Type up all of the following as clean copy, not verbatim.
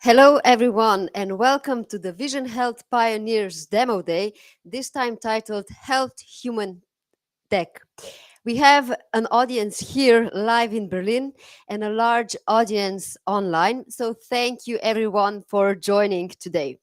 Hello, everyone, and welcome to the Vision Health Pioneers Demo Day, this time titled Health Human Tech. We have an audience here live in Berlin and a large audience online, so thank you, everyone, for joining today.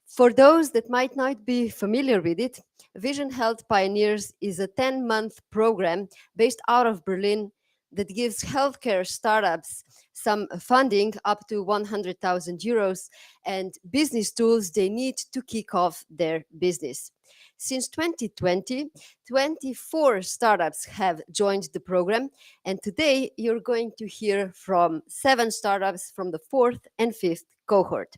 For those that might not be familiar with it, Vision Health Pioneers is a 10-month program based out of Berlin that gives healthcare startups some funding up to 100,000 euros and business tools they need to kick off their business. Since 2020, 24 startups have joined the program, and today you're going to hear from 7 startups from the 4th and 5th cohort.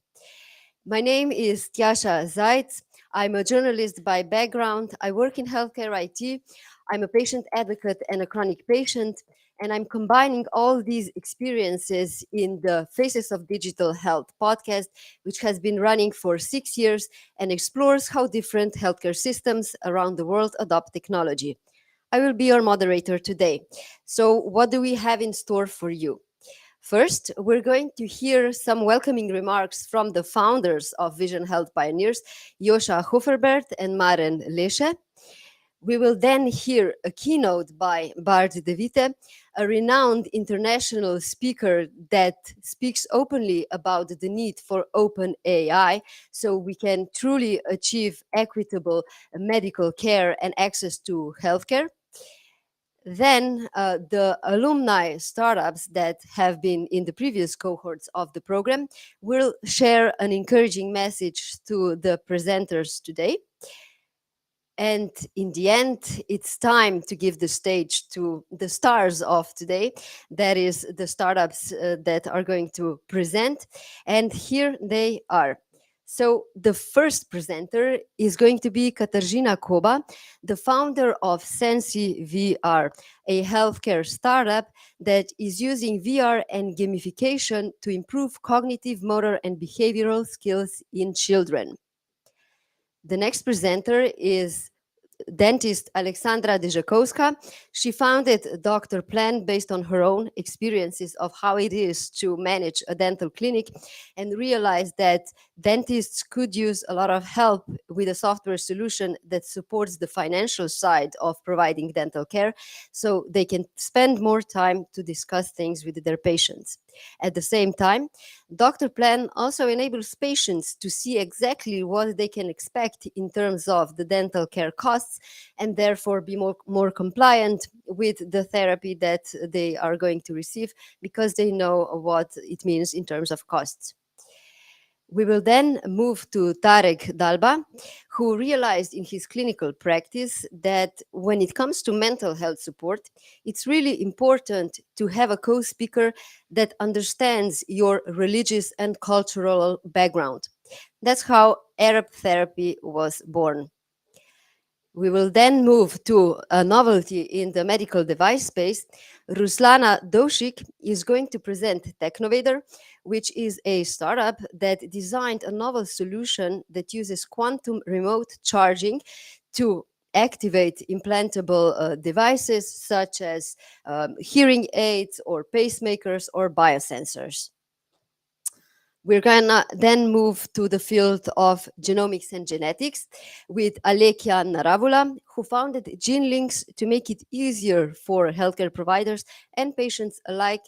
My name is Tjasa Zaitz. I'm a journalist by background. I work in healthcare IT. I'm a patient advocate and a chronic patient, and I'm combining all these experiences in the Faces of Digital Health podcast, which has been running for 6 years and explores how different healthcare systems around the world adopt technology. I will be your moderator today. So, what do we have in store for you? First, we're going to hear some welcoming remarks from the founders of Vision Health Pioneers, Joscha Hoferbert and Maren Lesche. We will then hear a keynote by Bart De Witte, a renowned international speaker that speaks openly about the need for open AI so we can truly achieve equitable medical care and access to healthcare. Then the alumni startups that have been in the previous cohorts of the program will share an encouraging message to the presenters today. And in the end, it's time to give the stage to the stars of today. That is the startups that are going to present. And here they are. So the first presenter is going to be Katarzyna Koba, the founder of SensiVR, a healthcare startup that is using VR and gamification to improve cognitive, motor, and behavioral skills in children. The next presenter is dentist Aleksandra Deżakowska. She founded DrPlan based on her own experiences of how it is to manage a dental clinic and realized that dentists could use a lot of help with a software solution that supports the financial side of providing dental care so they can spend more time to discuss things with their patients. At the same time, DrPlan also enables patients to see exactly what they can expect in terms of the dental care costs and therefore be more compliant with the therapy that they are going to receive because they know what it means in terms of costs. We will then move to Tariq Dalbah, who realized in his clinical practice that when it comes to mental health support, it's really important to have a co-speaker that understands your religious and cultural background. That's how Arab therapy was born. We will then move to a novelty in the medical device space. Ruslana Dovzhyk is going to present TechNovator, which is a startup that designed a novel solution that uses quantum remote charging to activate implantable devices such as hearing aids or pacemakers or biosensors. We're gonna then move to the field of genomics and genetics with Alekhya Narravula, who founded GeneLinx to make it easier for healthcare providers and patients alike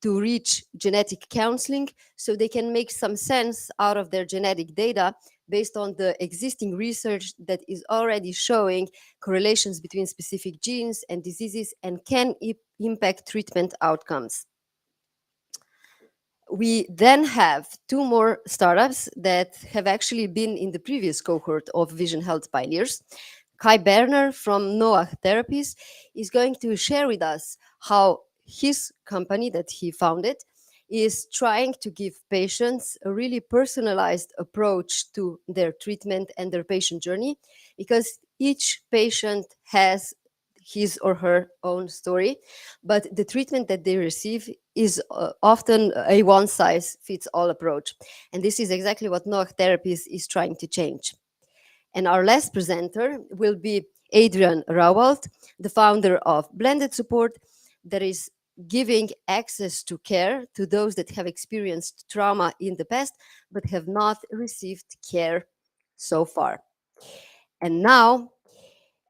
to reach genetic counseling so they can make some sense out of their genetic data based on the existing research that is already showing correlations between specific genes and diseases and can impact treatment outcomes. We then have 2 more startups that have actually been in the previous cohort of Vision Health Pioneers. Berner from Therapies is going to share with us how his company that he founded is trying to give patients a really personalized approach to their treatment and their patient journey, because each patient has his or her own story, but the treatment that they receive is often a one-size-fits-all approach. And this is exactly what Therapies is trying to change. And our last presenter will be Adrian Rauwald, the founder of Blended Support, that is giving access to care to those that have experienced trauma in the past but have not received care so far. And now,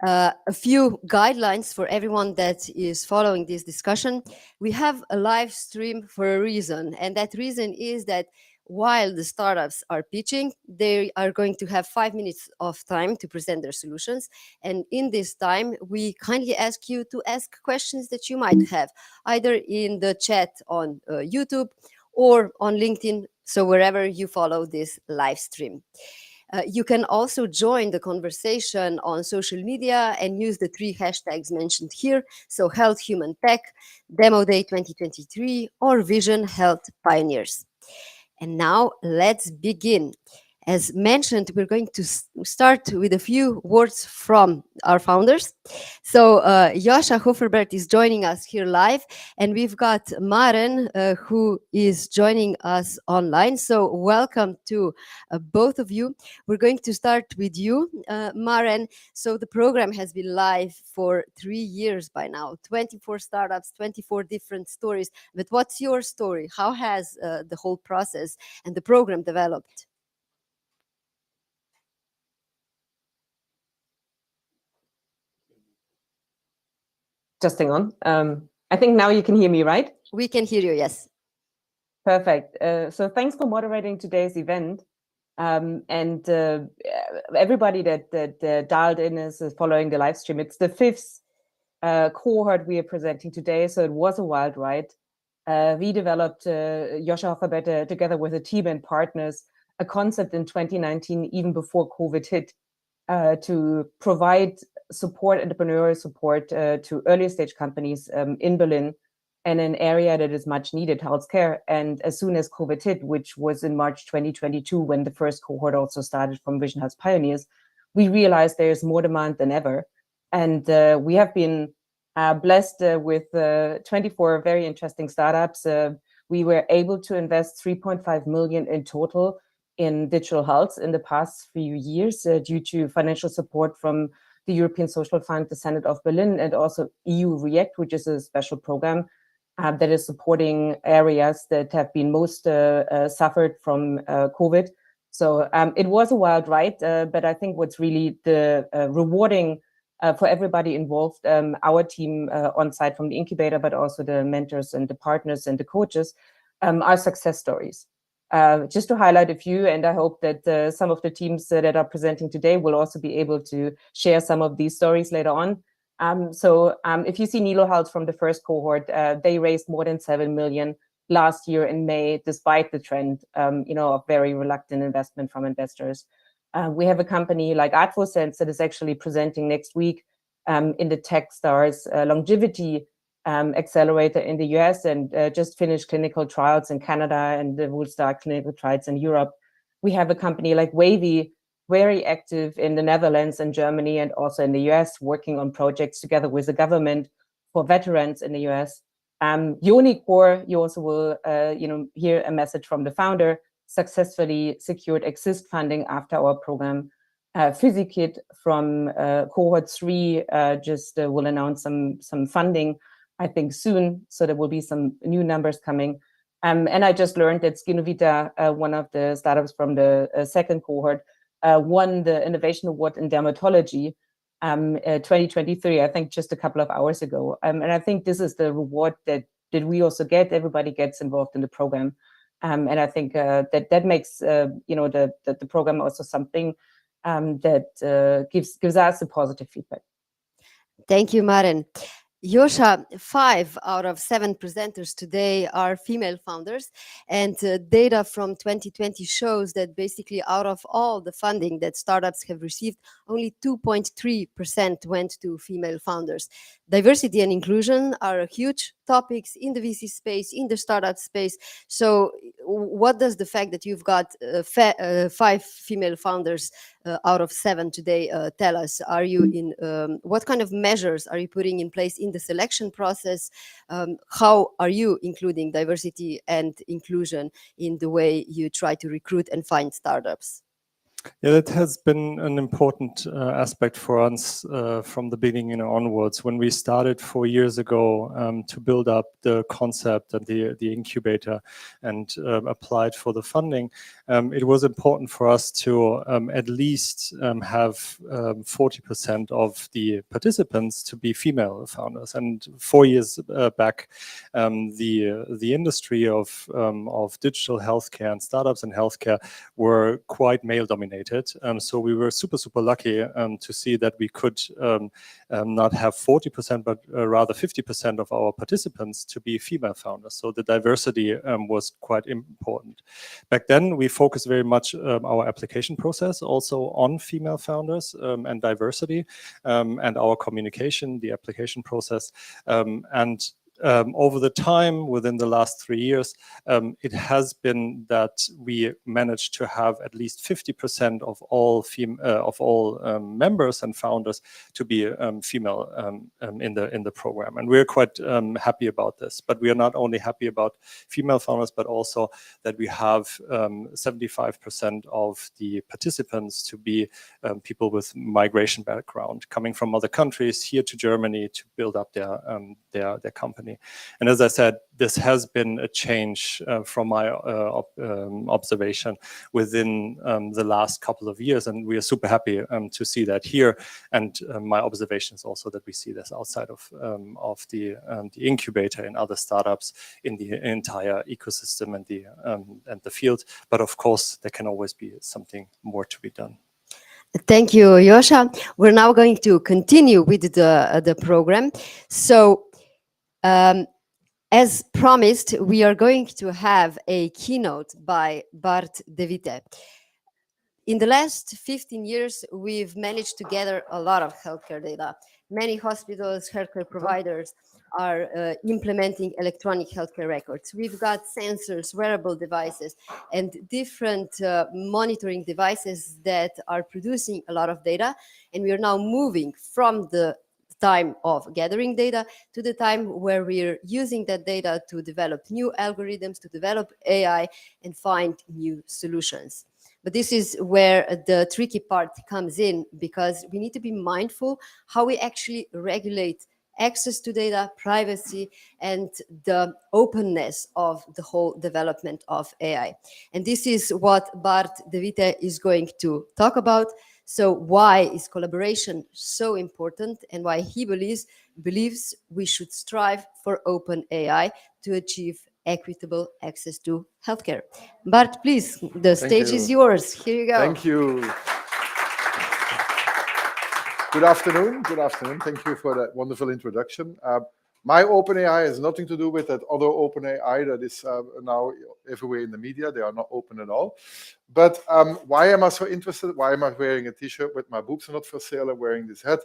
a few guidelines for everyone that is following this discussion. We have a live stream for a reason, and that reason is that while the startups are pitching, they are going to have 5 minutes of time to present their solutions. And in this time, we kindly ask you to ask questions that you might have, either in the chat on YouTube or on LinkedIn, so wherever you follow this live stream. You can also join the conversation on social media and use the 3 hashtags mentioned here. So Health Human Tech, Demo Day 2023, or Vision Health Pioneers. And now let's begin. As mentioned, we're going to start with a few words from our founders. So Joscha Hoferbert is joining us here live, and we've got Maren, who is joining us online. So welcome to both of you. We're going to start with you, Maren. So the program has been live for 3 years by now, 24 startups, 24 different stories. But what's your story? How has the whole process and the program developed? Testing on. I think now you can hear me, right? We can hear you, yes. Perfect. So thanks for moderating today's event. And everybody that dialed in is following the live stream. It's the 5th cohort we are presenting today, so it was a wild ride. We developed, Joscha Hoferbert, together with a team and partners, a concept in 2019, even before COVID hit, to provide support, entrepreneurial support to early stage companies in Berlin and an area that is much needed, healthcare. And as soon as COVID hit, which was in March 2022, when the first cohort also started from Vision Health Pioneers, we realized there's more demand than ever. And we have been blessed with 24 very interesting startups. We were able to invest 3.5 million in total in digital health in the past few years due to financial support from the European Social Fund, the Senate of Berlin, and also EU React, which is a special program that is supporting areas that have been most suffered from COVID. So it was a wild ride, but I think what's really the rewarding for everybody involved, our team on site from the incubator, but also the mentors and the partners and the coaches, are success stories. Just to highlight a few, and I hope that some of the teams that are presenting today will also be able to share some of these stories later on. So if you see Nilo Health from the first cohort, they raised more than 7 million last year in May, despite the trend, of very reluctant investment from investors. We have a company like AdvoSense that is actually presenting next week in the TechStars longevity accelerator in the US, and just finished clinical trials in Canada, and will start clinical trials in Europe. We have a company like Wavy, very active in the Netherlands and Germany, and also in the US, working on projects together with the government for veterans in the US. Unicore, you also will hear a message from the founder, successfully secured exist funding after our program. PhysiKit from cohort 3 just will announce some funding, I think, soon. So there will be some new numbers coming. And I just learned that SkinVita, one of the startups from the second cohort, won the Innovation Award in Dermatology 2023, I think just a couple of hours ago. And I think this is the reward that we also get. Everybody gets involved in the program. And I think that makes the program also something that gives us a positive feedback. Thank you, Maren. Joscha, 5 out of 7 presenters today are female founders, and data from 2020 shows that basically out of all the funding that startups have received, only 2.3% went to female founders. Diversity and inclusion are huge topics in the VC space, in the startup space. So what does the fact that you've got 5 female founders out of 7 today tell us? Are you in what kind of measures are you putting in place in the selection process? How are you including diversity and inclusion in the way you try to recruit and find startups? Yeah, that has been an important aspect for us from the beginning onwards. When we started 4 years ago to build up the concept and the incubator and applied for the funding, it was important for us to at least have 40% of the participants to be female founders. And 4 years back, the industry of digital healthcare and startups in healthcare were quite male dominated. So we were super lucky to see that we could not have 40%, but rather 50% of our participants to be female founders. So the diversity was quite important. Back then, we focused very much our application process also on female founders and diversity and our communication, the application process. Over the time, within the last 3 years, it has been that we managed to have at least 50% of all members and founders to be female in the program, and we're quite happy about this. But we are not only happy about female founders, but also that we have 75% of the participants to be people with migration background, coming from other countries here to Germany to build up their company. And as I said, this has been a change from my observation within the last couple of years, and we are super happy to see that here. And my observation is also that we see this outside of the incubator in other startups in the entire ecosystem and the field. But of course, there can always be something more to be done. Thank you, Joscha. We're now going to continue with the program. So, as promised, we are going to have a keynote by Bart De Witte. In the last 15 years, we've managed to gather a lot of healthcare data. Many hospitals, healthcare providers are implementing electronic healthcare records. We've got sensors, wearable devices, and different monitoring devices that are producing a lot of data. And we are now moving from the time of gathering data to the time where we're using that data to develop new algorithms, to develop AI, and find new solutions. But this is where the tricky part comes in, because we need to be mindful how we actually regulate access to data, privacy, and the openness of the whole development of AI. And this is what Bart De Witte is going to talk about. So why is collaboration so important, and why he believes we should strive for open AI to achieve equitable access to healthcare. Bart, please, the stage is yours. Here you go. Thank you. Good afternoon. Good afternoon. Thank you for that wonderful introduction. My OpenAI has nothing to do with that other OpenAI that is now everywhere in the media. They are not open at all. But why am I so interested? Why am I wearing a T-shirt with my boobs not for sale and wearing this hat?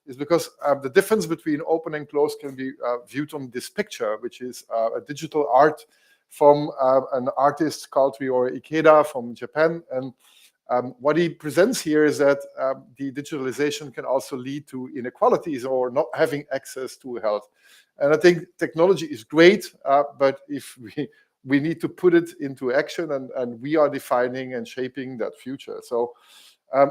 Is because the difference between open and closed can be viewed on this picture, which is a digital art from an artist called Ryori Ikeda from Japan. And what he presents here is that the digitalization can also lead to inequalities or not having access to health. And I think technology is great, but if we need to put it into action, and we are defining and shaping that future. So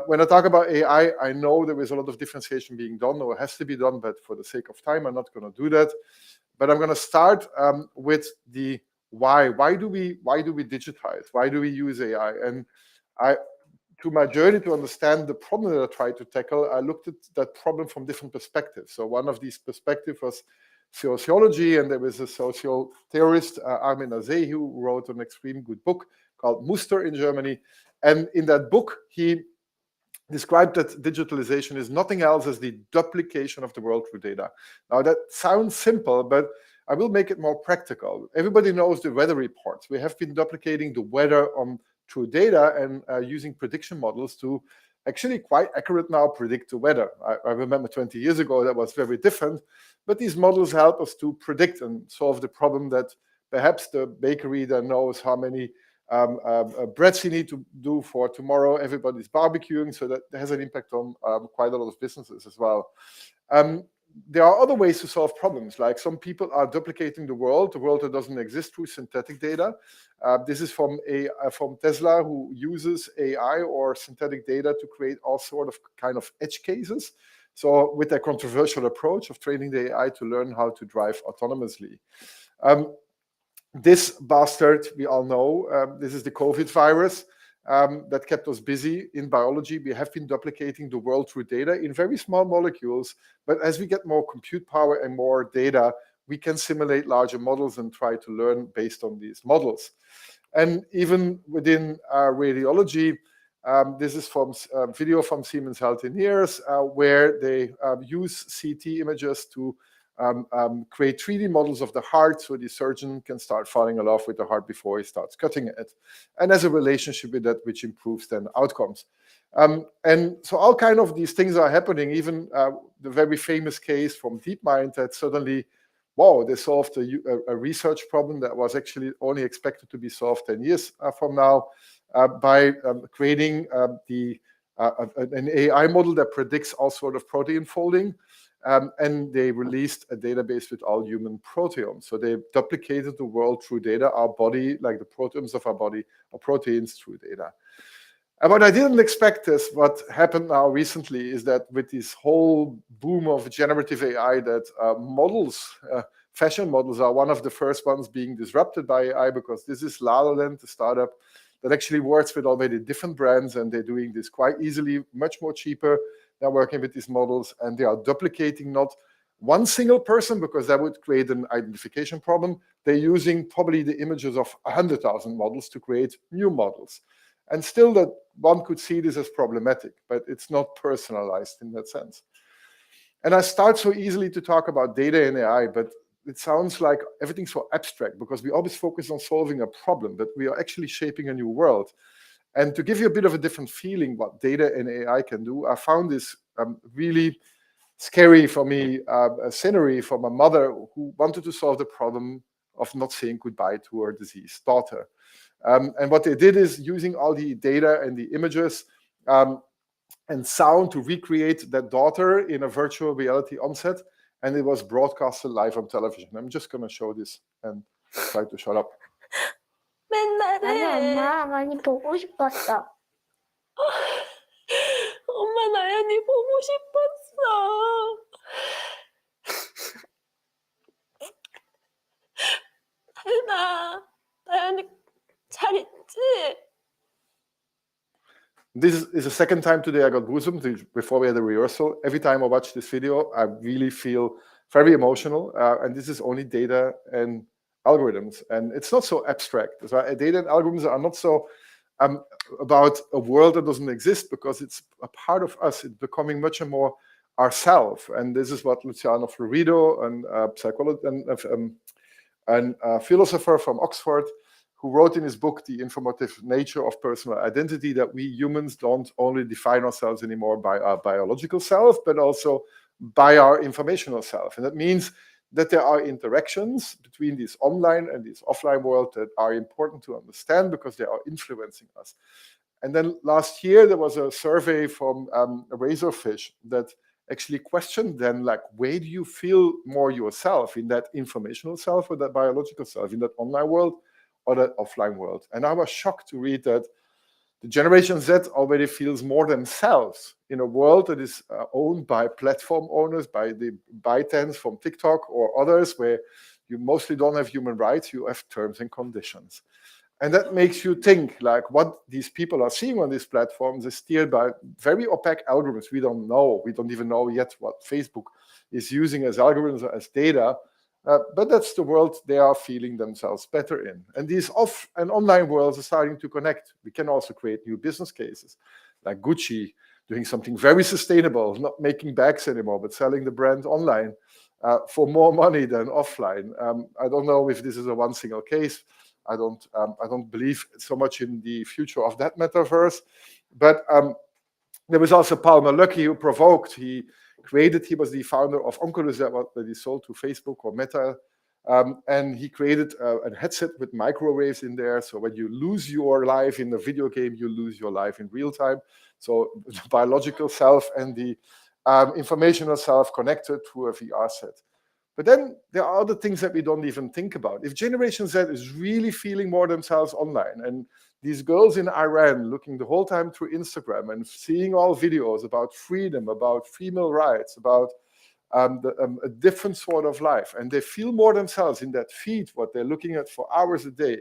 when I talk about AI, I know there is a lot of differentiation being done or has to be done, but for the sake of time, I'm not going to do that. But I'm going to start with the why. Why do we digitize? Why do we use AI? And through my journey to understand the problem that I tried to tackle, I looked at that problem from different perspectives. So one of these perspectives was sociology, and there was a social theorist, Armin Azey, who wrote an extremely good book called Muster in Germany. And in that book, he described that digitalization is nothing else as the duplication of the world through data. Now, that sounds simple, but I will make it more practical. Everybody knows the weather reports. We have been duplicating the weather through data and using prediction models to actually quite accurate now predict the weather. I remember 20 years ago that was very different, but these models help us to predict and solve the problem that perhaps the bakery that knows how many breads you need to do for tomorrow. Everybody's barbecuing, so that has an impact on quite a lot of businesses as well. there are other ways to solve problems, like some people are duplicating the world that doesn't exist through synthetic data. This is from Tesla, who uses AI or synthetic data to create all sort of kind of edge cases. So with a controversial approach of training the AI to learn how to drive autonomously. This bastard, we all know, this is the COVID virus. That kept us busy in biology. We have been duplicating the world through data in very small molecules, but as we get more compute power and more data, we can simulate larger models and try to learn based on these models. And even within radiology, this is from a video from Siemens Healthineers, where they use CT images to create 3D models of the heart, so the surgeon can start falling in love with the heart before he starts cutting it. And there's a relationship with that which improves then outcomes. And so all kind of these things are happening, even the very famous case from DeepMind that suddenly, wow, they solved a research problem that was actually only expected to be solved 10 years from now by creating an AI model that predicts all sort of protein folding. And they released a database with all human proteomes. So they duplicated the world through data, our body, like the proteomes of our body, our proteins through data. And what I didn't expect is what happened now recently is that with this whole boom of generative AI, that models, fashion models are one of the first ones being disrupted by AI, because this is Lalaland, the startup that actually works with already different brands, and they're doing this quite easily, much more cheaper. They're working with these models, and they are duplicating not one single person, because that would create an identification problem. They're using probably the images of 100,000 models to create new models. And still that one could see this as problematic, but it's not personalized in that sense. And I start so easily to talk about data and AI, but it sounds like everything's so abstract, because we always focus on solving a problem, but we are actually shaping a new world. And to give you a bit of a different feeling what data and AI can do, I found this really scary for me a scenery from a mother who wanted to solve the problem of not saying goodbye to her deceased daughter. And what they did is using all the data and the images and sound to recreate that daughter in a virtual reality onset, and it was broadcasted live on television. I'm just going to show this and try to shut up. 나는 엄마 많이 보고 싶었어. 엄마 나연이 보고 싶었어. 나연이 잘 있지? This is the second time today I got goosebumps before we had a rehearsal. Every time I watch this video, I really feel very emotional. And this is only data and algorithms. And it's not so abstract. So data and algorithms are not so about a world that doesn't exist, because it's a part of us. It's becoming much more ourselves. And this is what Luciano Florido, and a philosopher from Oxford, who wrote in his book, The Informative Nature of Personal Identity, that we humans don't only define ourselves anymore by our biological self, but also by our informational self. And that means that there are interactions between this online and this offline world that are important to understand, because they are influencing us. And then last year, there was a survey from a Razorfish that actually questioned then, like, where do you feel more yourself, in that informational self or that biological self, in that online world or that offline world? And I was shocked to read that the Generation Z already feels more themselves in a world that is owned by platform owners, by the ByteDance from TikTok or others, where you mostly don't have human rights, you have terms and conditions. And that makes you think, like, what these people are seeing on these platforms is steered by very opaque algorithms. We don't know. We don't even know yet what Facebook is using as algorithms or as data. But that's the world they are feeling themselves better in. And these off and online worlds are starting to connect. We can also create new business cases, like Gucci doing something very sustainable, not making bags anymore, but selling the brand online for more money than offline. I don't know if this is a one single case. I don't believe so much in the future of that metaverse. But there was also Palmer Luckey who provoked. He was the founder of Oculus that he sold to Facebook or Meta. And he created a headset with microwaves in there. So when you lose your life in a video game, you lose your life in real time. So the biological self and the information yourself connected to a VR set. But then there are other things that we don't even think about. If Generation Z is really feeling more themselves online, and these girls in Iran looking the whole time through Instagram and seeing all videos about freedom, about female rights, about a different sort of life, and they feel more themselves in that feed, what they're looking at for hours a day,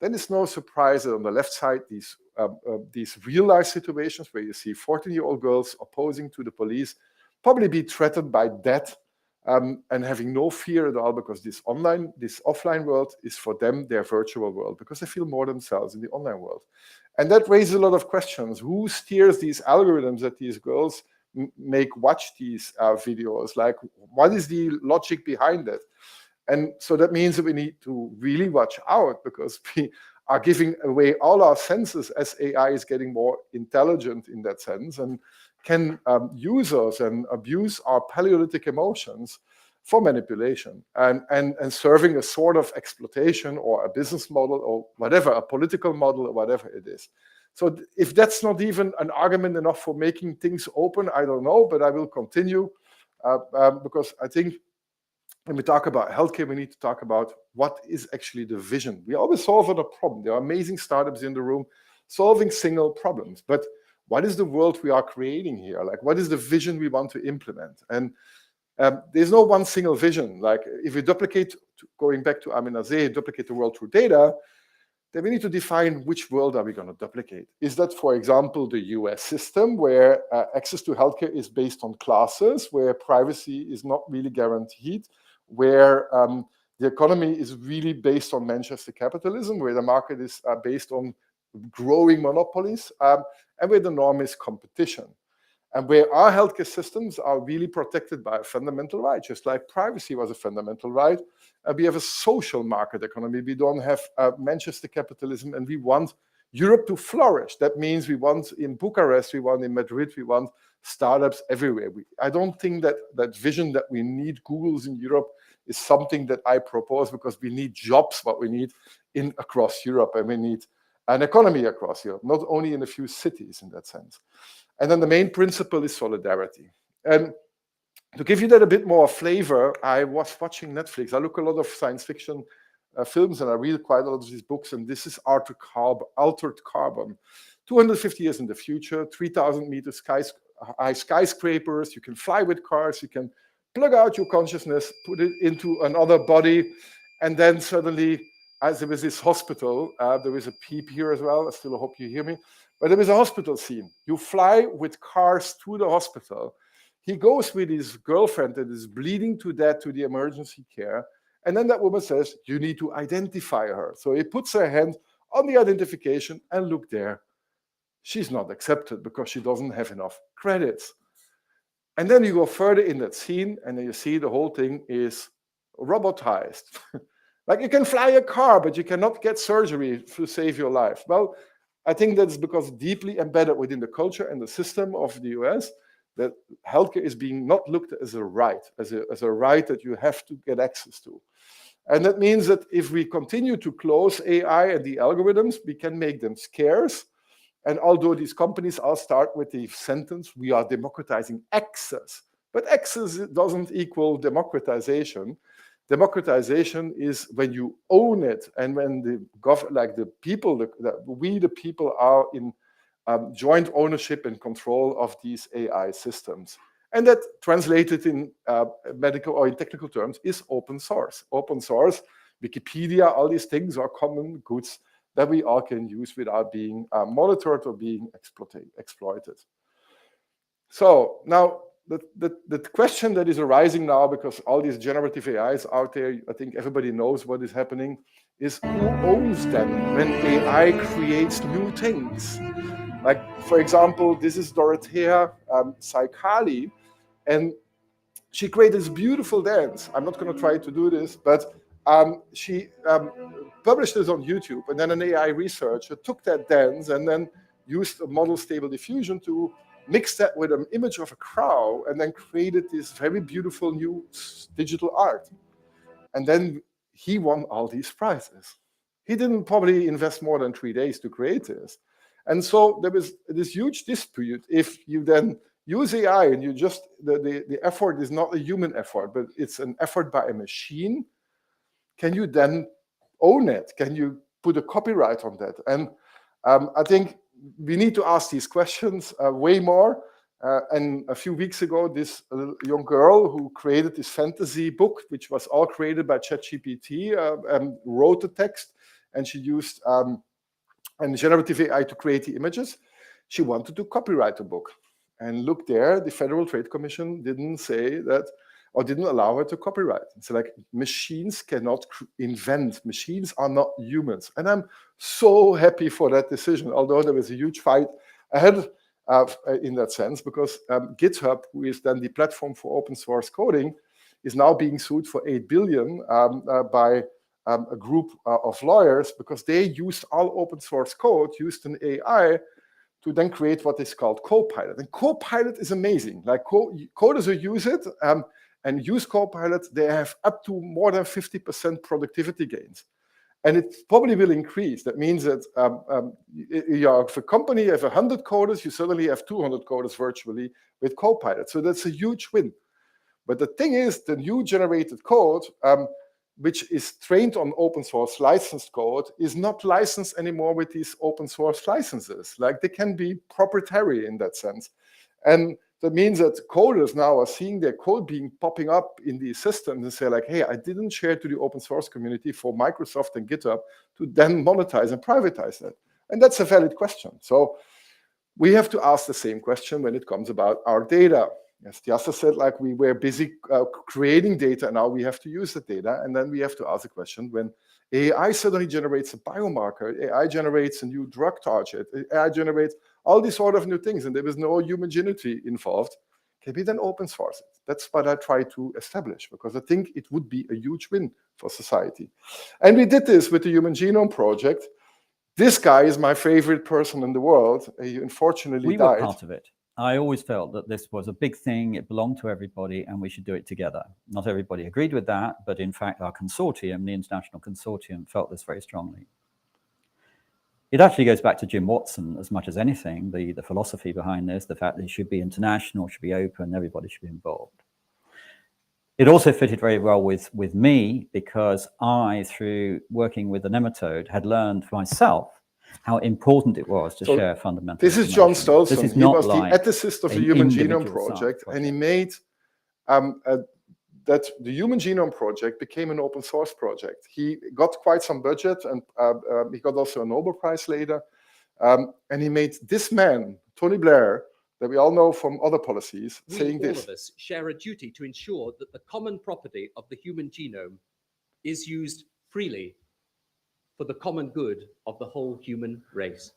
then it's no surprise that on the left side, these real-life situations where you see 14-year-old girls opposing to the police, probably be threatened by death, and having no fear at all, because this offline world is for them their virtual world, because they feel more themselves in the online world. And that raises a lot of questions. Who steers these algorithms that these girls watch these videos? Like, what is the logic behind it? And so that means that we need to really watch out, because we are giving away all our senses as AI is getting more intelligent in that sense, and can use us and abuse our Paleolithic emotions for manipulation and serving a sort of exploitation or a business model or whatever, a political model or whatever it is. So if that's not even an argument enough for making things open, I don't know, but I will continue because I think when we talk about healthcare, we need to talk about what is actually the vision. We always solve a problem. There are amazing startups in the room solving single problems, but what is the world we are creating here? Like, what is the vision we want to implement? And there's no one single vision. Like, if we duplicate, going back to Amin Azeh, duplicate the world through data, then we need to define which world are we going to duplicate. Is that, for example, the US system where access to healthcare is based on classes, where privacy is not really guaranteed, where the economy is really based on Manchester capitalism, where the market is based on growing monopolies, and where the norm is competition, and where our healthcare systems are really protected by a fundamental right, just like privacy was a fundamental right. We have a social market economy. We don't have Manchester capitalism, and we want Europe to flourish. That means we want in Bucharest, we want in Madrid, we want startups everywhere. I don't think that that vision that we need Googles in Europe is something that I propose, because we need jobs, what we need across Europe, and we need an economy across Europe, not only in a few cities in that sense. And then the main principle is solidarity. And to give you that a bit more flavor, I was watching Netflix. I look a lot of science fiction films, and I read quite a lot of these books, and this is Altered Carbon. 250 years in the future, 3,000 meters high skyscrapers, you can fly with cars, you can plug out your consciousness, put it into another body, and then suddenly, as there was this hospital, there is a peep here as well, I still hope you hear me, but there is a hospital scene. You fly with cars to the hospital. He goes with his girlfriend that is bleeding to death to the emergency care, and then that woman says, you need to identify her. So he puts her hand on the identification, and look there. She's not accepted because she doesn't have enough credits. And then you go further in that scene, and then you see the whole thing is robotized. Like, you can fly a car, but you cannot get surgery to save your life. Well, I think that's because deeply embedded within the culture and the system of the US, that healthcare is being not looked at as a right, as a right that you have to get access to. And that means that if we continue to close AI and the algorithms, we can make them scarce. And although these companies all start with the sentence, we are democratizing access, but access doesn't equal democratization. Democratization is when you own it, and when the people are in joint ownership and control of these AI systems. And that, translated in medical or in technical terms, is open source. Open source, Wikipedia, all these things are common goods that we all can use without being monitored or being exploited. So now, the question that is arising now, because all these generative AIs out there, I think everybody knows what is happening, is who owns them when AI creates new things? Like, for example, this is Dorothea Saikali, and she created this beautiful dance. I'm not going to try to do this, but she published this on YouTube, and then an AI researcher took that dance and then used a model stable diffusion to mix that with an image of a crow, and then created this very beautiful new digital art. And then he won all these prizes. He didn't probably invest more than 3 days to create this. And so there was this huge dispute if you then use AI and you just, the effort is not a human effort, but it's an effort by a machine, can you then own it? Can you put a copyright on that? And I think we need to ask these questions way more. And a few weeks ago, this young girl who created this fantasy book, which was all created by ChatGPT, wrote the text, and she used and generative AI to create the images. She wanted to copyright the book. And look there, the Federal Trade Commission didn't say that, or didn't allow her to copyright. It's like machines cannot invent. Machines are not humans. And I'm so happy for that decision, although there was a huge fight ahead in that sense, because GitHub, who is then the platform for open source coding, is now being sued for $8 billion by a group of lawyers, because they used all open source code, used an AI to then create what is called Copilot. And Copilot is amazing. Like coders who use it and use Copilot, they have up to more than 50% productivity gains. And it probably will increase. That means that if a company has 100 coders, you suddenly have 200 coders virtually with Copilot. So that's a huge win. But the thing is, the new generated code, which is trained on open source licensed code, is not licensed anymore with these open source licenses. Like they can be proprietary in that sense. And that means that coders now are seeing their code being popping up in these systems and say like, hey, I didn't share to the open source community for Microsoft and GitHub to then monetize and privatize that. And that's a valid question. So we have to ask the same question when it comes about our data. As Tiasa said, like we were busy creating data, and now we have to use the data. And then we have to ask the question, when AI suddenly generates a biomarker, AI generates a new drug target, AI generates all these sort of new things, and there is no human ingenuity involved, can we then open source it? That's what I try to establish, because I think it would be a huge win for society. And we did this with the Human Genome Project. This guy is my favorite person in the world. He unfortunately died. We were part of it. I always felt that this was a big thing, it belonged to everybody, and we should do it together. Not everybody agreed with that, but in fact our consortium, the international consortium, felt this very strongly. It actually goes back to Jim Watson as much as anything, the philosophy behind this, the fact that it should be international, should be open, everybody should be involved. It also fitted very well with me, because I, through working with the nematode, had learned for myself how important it was to share fundamental This is John Stolzen. This is he not was like the ethicist of the Human Genome Project, and he made that the Human Genome Project became an open source project. He got quite some budget, and he got also a Nobel Prize later. And he made this man, Tony Blair, that we all know from other policies, saying this. All of us share a duty to ensure that the common property of the human genome is used freely for the common good of the whole human race.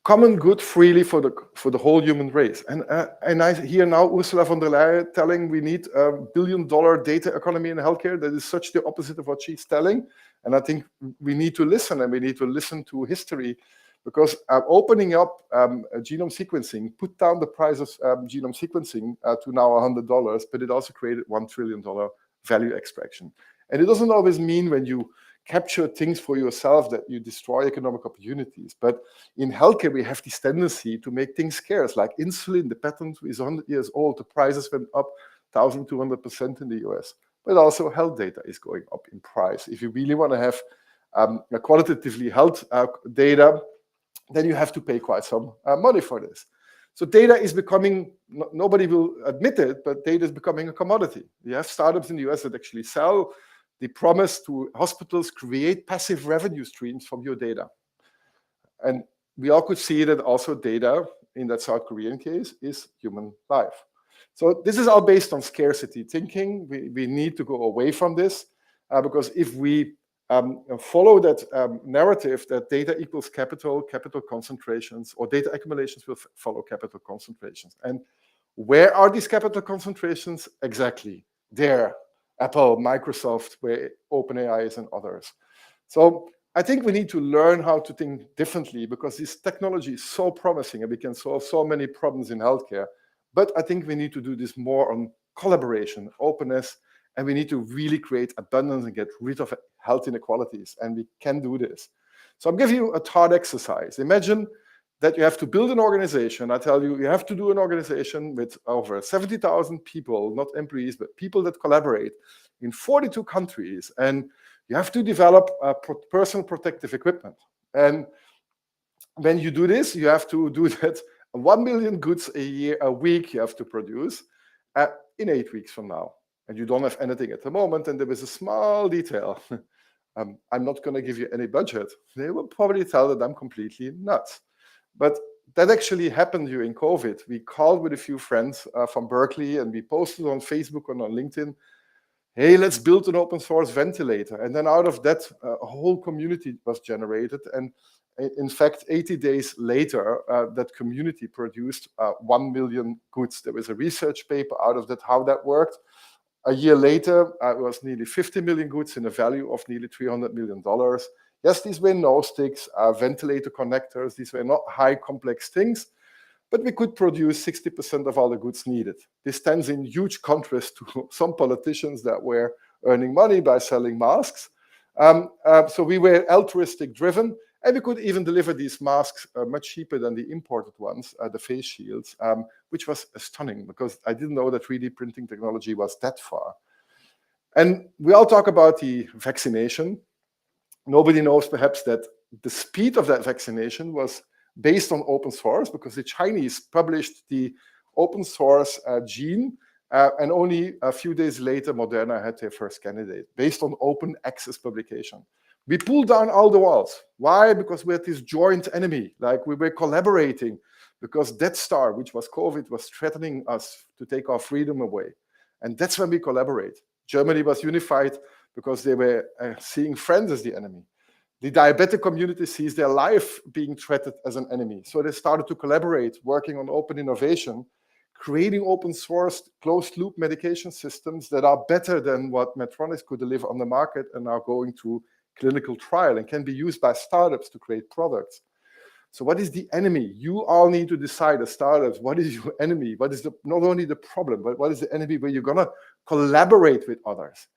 Common good freely for the whole human race. And I hear now Ursula von der Leyen telling we need $1 billion data economy in healthcare. That is such the opposite of what she's telling. And I think we need to listen, and we need to listen to history, because opening up genome sequencing put down the price of genome sequencing to now $100, but it also created $1 trillion value extraction. And it doesn't always mean when you capture things for yourself that you destroy economic opportunities. But in healthcare, we have this tendency to make things scarce, like insulin. The patent is 100 years old. The prices went up 1,200% in the US. But also health data is going up in price. If you really want to have a qualitatively health data, then you have to pay quite some money for this. So data is becoming, nobody will admit it, but data is becoming a commodity. You have startups in the US that actually sell the promise to hospitals, create passive revenue streams from your data. And we all could see that also data, in that South Korean case, is human life. So this is all based on scarcity thinking. We need to go away from this, because if we follow that narrative that data equals capital concentrations, or data accumulations will follow capital concentrations. And where are these capital concentrations? Exactly there. Apple, Microsoft, where OpenAI is, and others. So I think we need to learn how to think differently, because this technology is so promising and we can solve so many problems in healthcare. But I think we need to do this more on collaboration, openness, and we need to really create abundance and get rid of health inequalities. And we can do this. So I'm giving you a thought exercise. Imagine that you have to build an organization. I tell you, you have to do an organization with over 70,000 people, not employees, but people that collaborate in 42 countries. And you have to develop personal protective equipment. And when you do this, you have to do that 1 million goods a week you have to produce in 8 weeks from now. And you don't have anything at the moment. And there is a small detail. I'm not going to give you any budget. They will probably tell that I'm completely nuts. But that actually happened during COVID. We called with a few friends from Berkeley, and we posted on Facebook and on LinkedIn, hey, let's build an open source ventilator. And then out of that, a whole community was generated. And in fact, 80 days later, that community produced 1 million goods. There was a research paper out of that, how that worked. A year later, it was nearly 50 million goods in a value of nearly $300 million. Yes, these were nose sticks, ventilator connectors. These were not high complex things, but we could produce 60% of all the goods needed. This stands in huge contrast to some politicians that were earning money by selling masks. So we were altruistic driven, and we could even deliver these masks much cheaper than the imported ones, the face shields, which was stunning because I didn't know that 3D printing technology was that far. And we all talk about the vaccination. Nobody knows perhaps that the speed of that vaccination was based on open source because the Chinese published the open source gene, and only a few days later, Moderna had their first candidate based on open access publication. We pulled down all the walls. Why? Because we had this joint enemy, like we were collaborating because Death Star, which was COVID, was threatening us to take our freedom away. And that's when we collaborate. Germany was unified because they were seeing friends as the enemy. The diabetic community sees their life being threatened as an enemy. So they started to collaborate, working on open innovation, creating open source closed loop medication systems that are better than what Medtronic could deliver on the market and are going to clinical trial and can be used by startups to create products. So what is the enemy? You all need to decide as startups, what is your enemy? What is not only the problem, but what is the enemy where you're going to collaborate with others?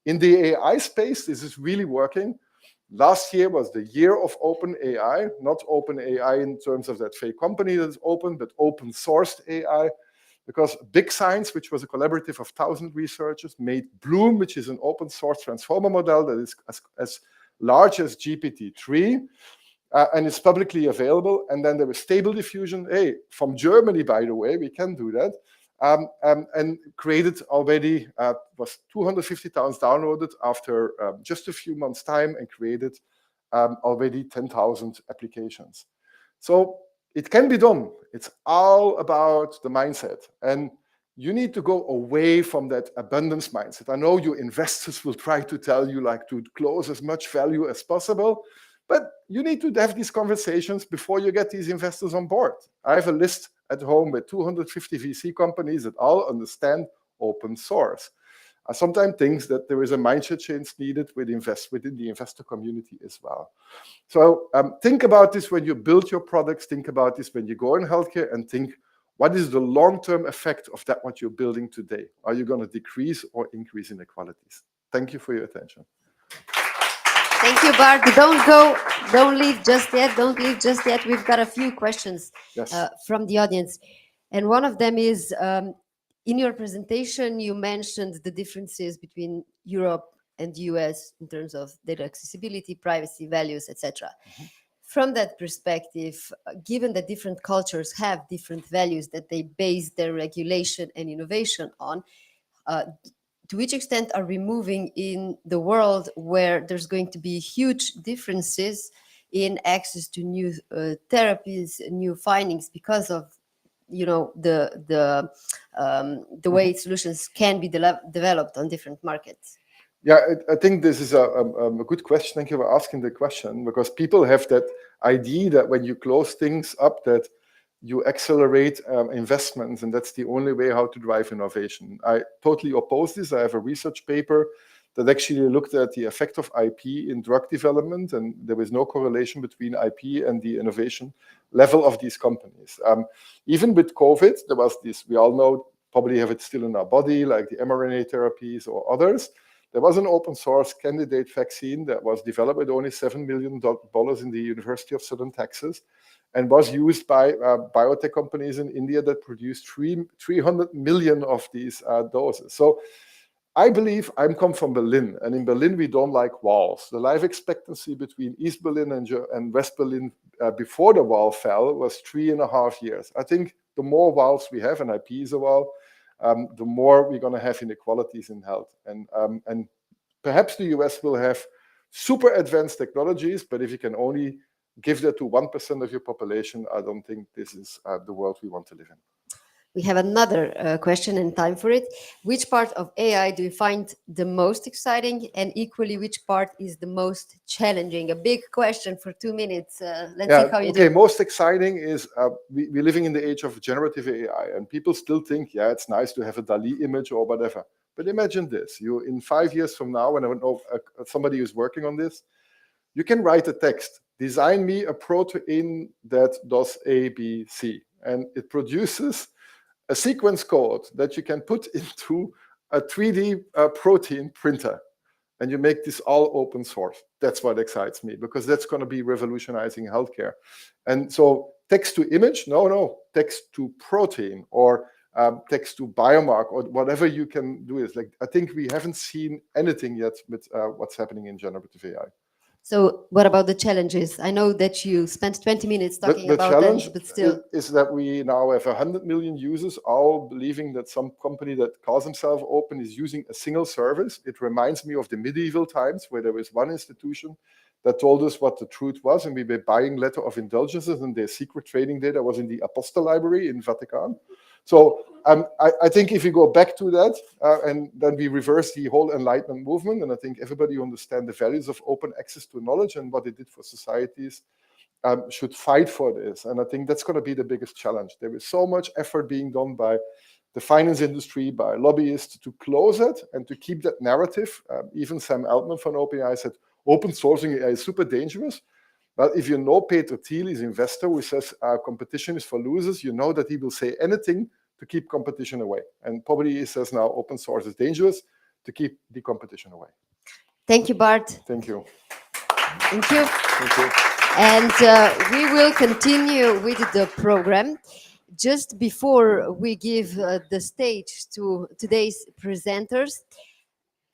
In the AI space, this is really working. Last year was the year of open AI, not open AI in terms of that fake company that is open, but open sourced AI. Because Big Science, which was a collaborative of 1,000 researchers, made Bloom, which is an open source transformer model that is as large as GPT-3, and it's publicly available. And then there was Stable Diffusion, from Germany, by the way, we can do that. And created already, was 250,000 downloaded after just a few months' time and created already 10,000 applications. So it can be done. It's all about the mindset. And you need to go away from that abundance mindset. I know your investors will try to tell you like to close as much value as possible, but you need to have these conversations before you get these investors on board. I have a list at home with 250 VC companies that all understand open source. I sometimes think that there is a mindset change needed within the investor community as well. So think about this when you build your products, think about this when you go in healthcare, and think, what is the long-term effect of that what you're building today? Are you going to decrease or increase inequalities? Thank you for your attention. Thank you, Bart. Don't leave just yet. We've got a few questions from the audience. And one of them is, in your presentation, you mentioned the differences between Europe and the US in terms of data accessibility, privacy, values, etc. Mm-hmm. From that perspective, given that different cultures have different values that they base their regulation and innovation on, to which extent are we moving in the world where there's going to be huge differences in access to new therapies, new findings because of the way solutions can be developed on different markets? Yeah, I think this is a good question. Thank you for asking the question, because people have that idea that when you close things up, that you accelerate investments, and that's the only way how to drive innovation. I totally oppose this. I have a research paper that actually looked at the effect of IP in drug development, and there was no correlation between IP and the innovation level of these companies. Even with COVID, there was this, we all know, probably have it still in our body, like the mRNA therapies or others. There was an open source candidate vaccine that was developed with only $7 million in the University of Southern Texas. and was used by biotech companies in India that produced 300 million of these doses. So I believe I come from Berlin, and in Berlin we don't like walls. The life expectancy between East Berlin and West Berlin before the wall fell was 3.5 years. I think the more walls we have, and IP is a wall, the more we're going to have inequalities in health. And perhaps the US will have super advanced technologies, but if you can only give that to 1% of your population, I don't think this is the world we want to live in. We have another question and time for it. Which part of AI do you find the most exciting, and equally, which part is the most challenging? A big question for 2 minutes. Let's see how you do. Okay, most exciting is we're living in the age of generative AI, and people still think, yeah, it's nice to have a DALL-E image or whatever. But imagine this: you in 5 years from now, when I know somebody who's working on this, you can write a text, design me a protein that does A, B, C, and it produces a sequence code that you can put into a 3D protein printer, and you make this all open source. That's what excites me, because that's going to be revolutionizing healthcare. And so text to image, no, text to protein, or text to biomarker, or whatever you can do. Is like, I think we haven't seen anything yet with what's happening in generative AI. So what about the challenges? I know that you spent 20 minutes talking about that, but still. Is that we now have 100 million users all believing that some company that calls themselves open is using a single service. It reminds me of the medieval times where there was one institution that told us what the truth was, and we were buying letter of indulgences, and their secret trading data was in the Apostle Library in Vatican. So I think if you go back to that, and then we reverse the whole Enlightenment movement, and I think everybody understands the values of open access to knowledge and what it did for societies, should fight for this. And I think that's going to be the biggest challenge. There is so much effort being done by the finance industry, by lobbyists to close it and to keep that narrative. Even Sam Altman from OpenAI said, open sourcing AI is super dangerous. But if you know Peter Thiel, his investor, who says competition is for losers, you know that he will say anything to keep competition away. And probably he says now open source is dangerous to keep the competition away. Thank you, Bart. Thank you. Thank you. Thank you. And we will continue with the program. Just before we give the stage to today's presenters,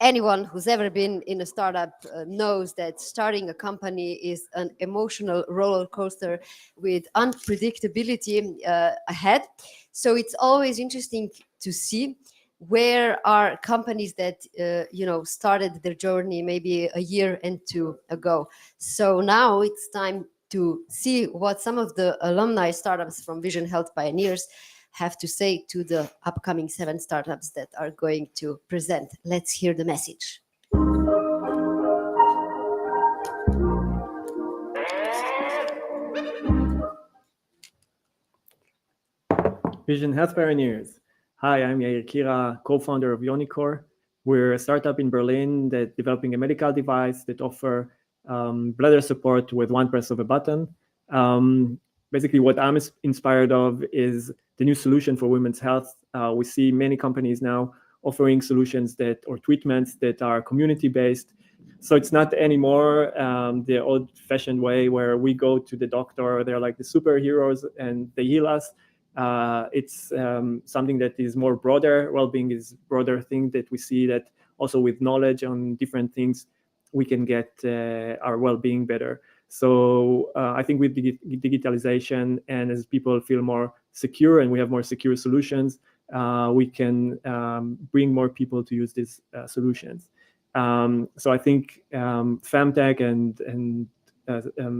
anyone who's ever been in a startup knows that starting a company is an emotional roller coaster with unpredictability ahead. So it's always interesting to see where are companies that started their journey maybe a year and two ago. So now it's time to see what some of the alumni startups from Vision Health Pioneers have to say to the upcoming 7 startups that are going to present. Let's hear the message. Vision Health Pioneers. Hi, I'm Alekhya, co-founder of Unicore. We're a startup in Berlin that's developing a medical device that offers bladder support with one press of a button. Basically, what I'm inspired of is the new solution for women's health. We see many companies now offering solutions or treatments that are community-based. So it's not anymore the old-fashioned way where we go to the doctor, they're like the superheroes and they heal us. It's something that is more broader. Well-being is broader thing that we see that also with knowledge on different things, we can get our well-being better. So I think with digitalization and as people feel more secure and we have more secure solutions, we can bring more people to use these solutions. So I think femtech and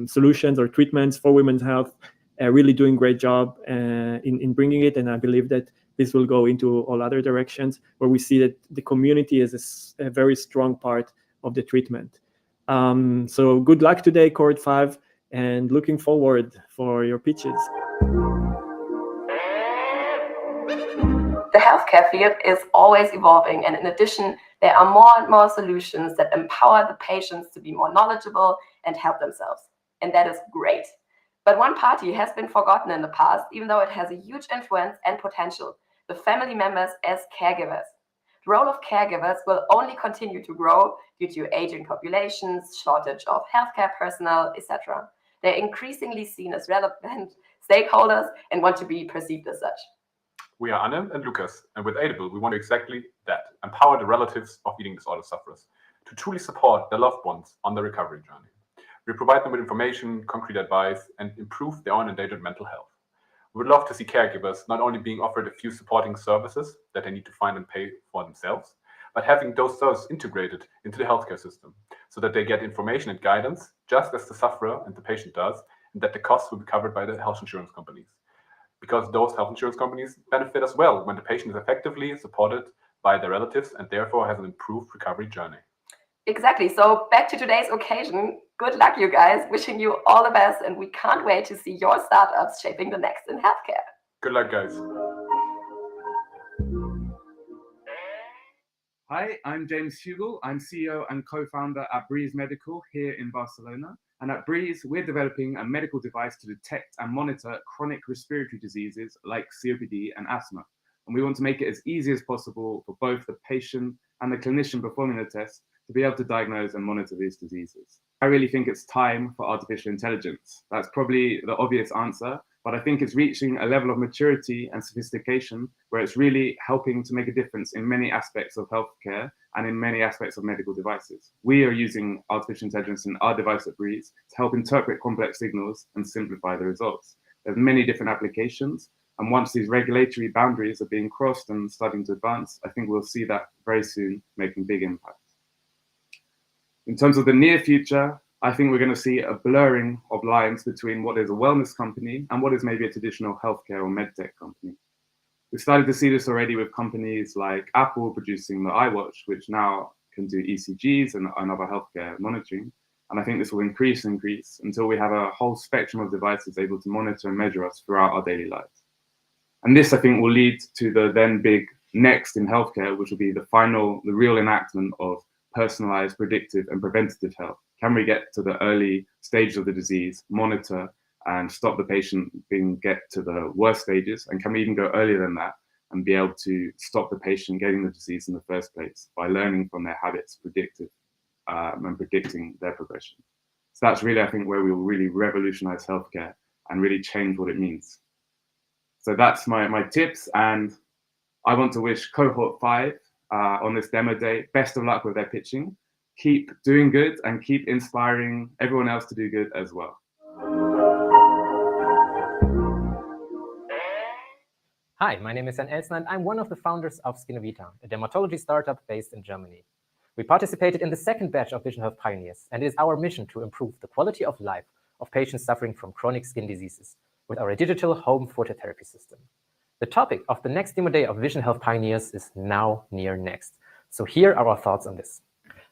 solutions or treatments for women's health are really doing a great job in bringing it. And I believe that this will go into all other directions where we see that the community is a very strong part of the treatment. So good luck today, Cohort 5, and looking forward for your pitches. The healthcare field is always evolving, and in addition, there are more and more solutions that empower the patients to be more knowledgeable and help themselves. And that is great. But one party has been forgotten in the past, even though it has a huge influence and potential: the family members as caregivers. The role of caregivers will only continue to grow due to aging populations, shortage of healthcare personnel, etc. They're increasingly seen as relevant stakeholders and want to be perceived as such. We are Anne and Lucas, and with Audible, we want to do exactly that, empower the relatives of eating disorder sufferers to truly support their loved ones on their recovery journey. We provide them with information, concrete advice, and improve their own endangered mental health. We would love to see caregivers not only being offered a few supporting services that they need to find and pay for themselves, but having those services integrated into the healthcare system so that they get information and guidance just as the sufferer and the patient does, and that the costs will be covered by the health insurance companies. Because those health insurance companies benefit as well when the patient is effectively supported by their relatives and therefore has an improved recovery journey. Exactly. So back to today's occasion. Good luck, you guys. Wishing you all the best, and we can't wait to see your startups shaping the next in healthcare. Good luck, guys. Hi, I'm James Hugel. I'm CEO and co-founder at Breeze Medical here in Barcelona. And at Breeze, we're developing a medical device to detect and monitor chronic respiratory diseases like COPD and asthma. And we want to make it as easy as possible for both the patient and the clinician performing the test to be able to diagnose and monitor these diseases. I really think it's time for artificial intelligence. That's probably the obvious answer, but I think it's reaching a level of maturity and sophistication where it's really helping to make a difference in many aspects of healthcare and in many aspects of medical devices. We are using artificial intelligence in our device at Breeze to help interpret complex signals and simplify the results. There's many different applications, and once these regulatory boundaries are being crossed and starting to advance, I think we'll see that very soon making big impact. In terms of the near future, I think we're going to see a blurring of lines between what is a wellness company and what is maybe a traditional healthcare or medtech company. We started to see this already with companies like Apple producing the iWatch, which now can do ECGs and other healthcare monitoring. And I think this will increase until we have a whole spectrum of devices able to monitor and measure us throughout our daily lives. And this, I think, will lead to the then big next in healthcare, which will be the real enactment of personalized, predictive, and preventative health. Can we get to the early stage of the disease, monitor, and stop the patient get to the worst stages? And can we even go earlier than that and be able to stop the patient getting the disease in the first place by learning from their habits, and predicting their progression? So that's really, I think, where we will really revolutionize healthcare and really change what it means. So that's my tips, and I want to wish cohort 5 on this demo day best of luck with their pitching. Keep doing good and keep inspiring everyone else to do good as well. Hi, my name is Aleksandra, and I'm one of the founders of GeneLinx, a dermatology startup based in Germany. We participated in the second batch of Vision Health Pioneers, and it is our mission to improve the quality of life of patients suffering from chronic skin diseases with our digital home phototherapy system. The topic of the next demo day of Vision Health Pioneers is now near next. So here are our thoughts on this.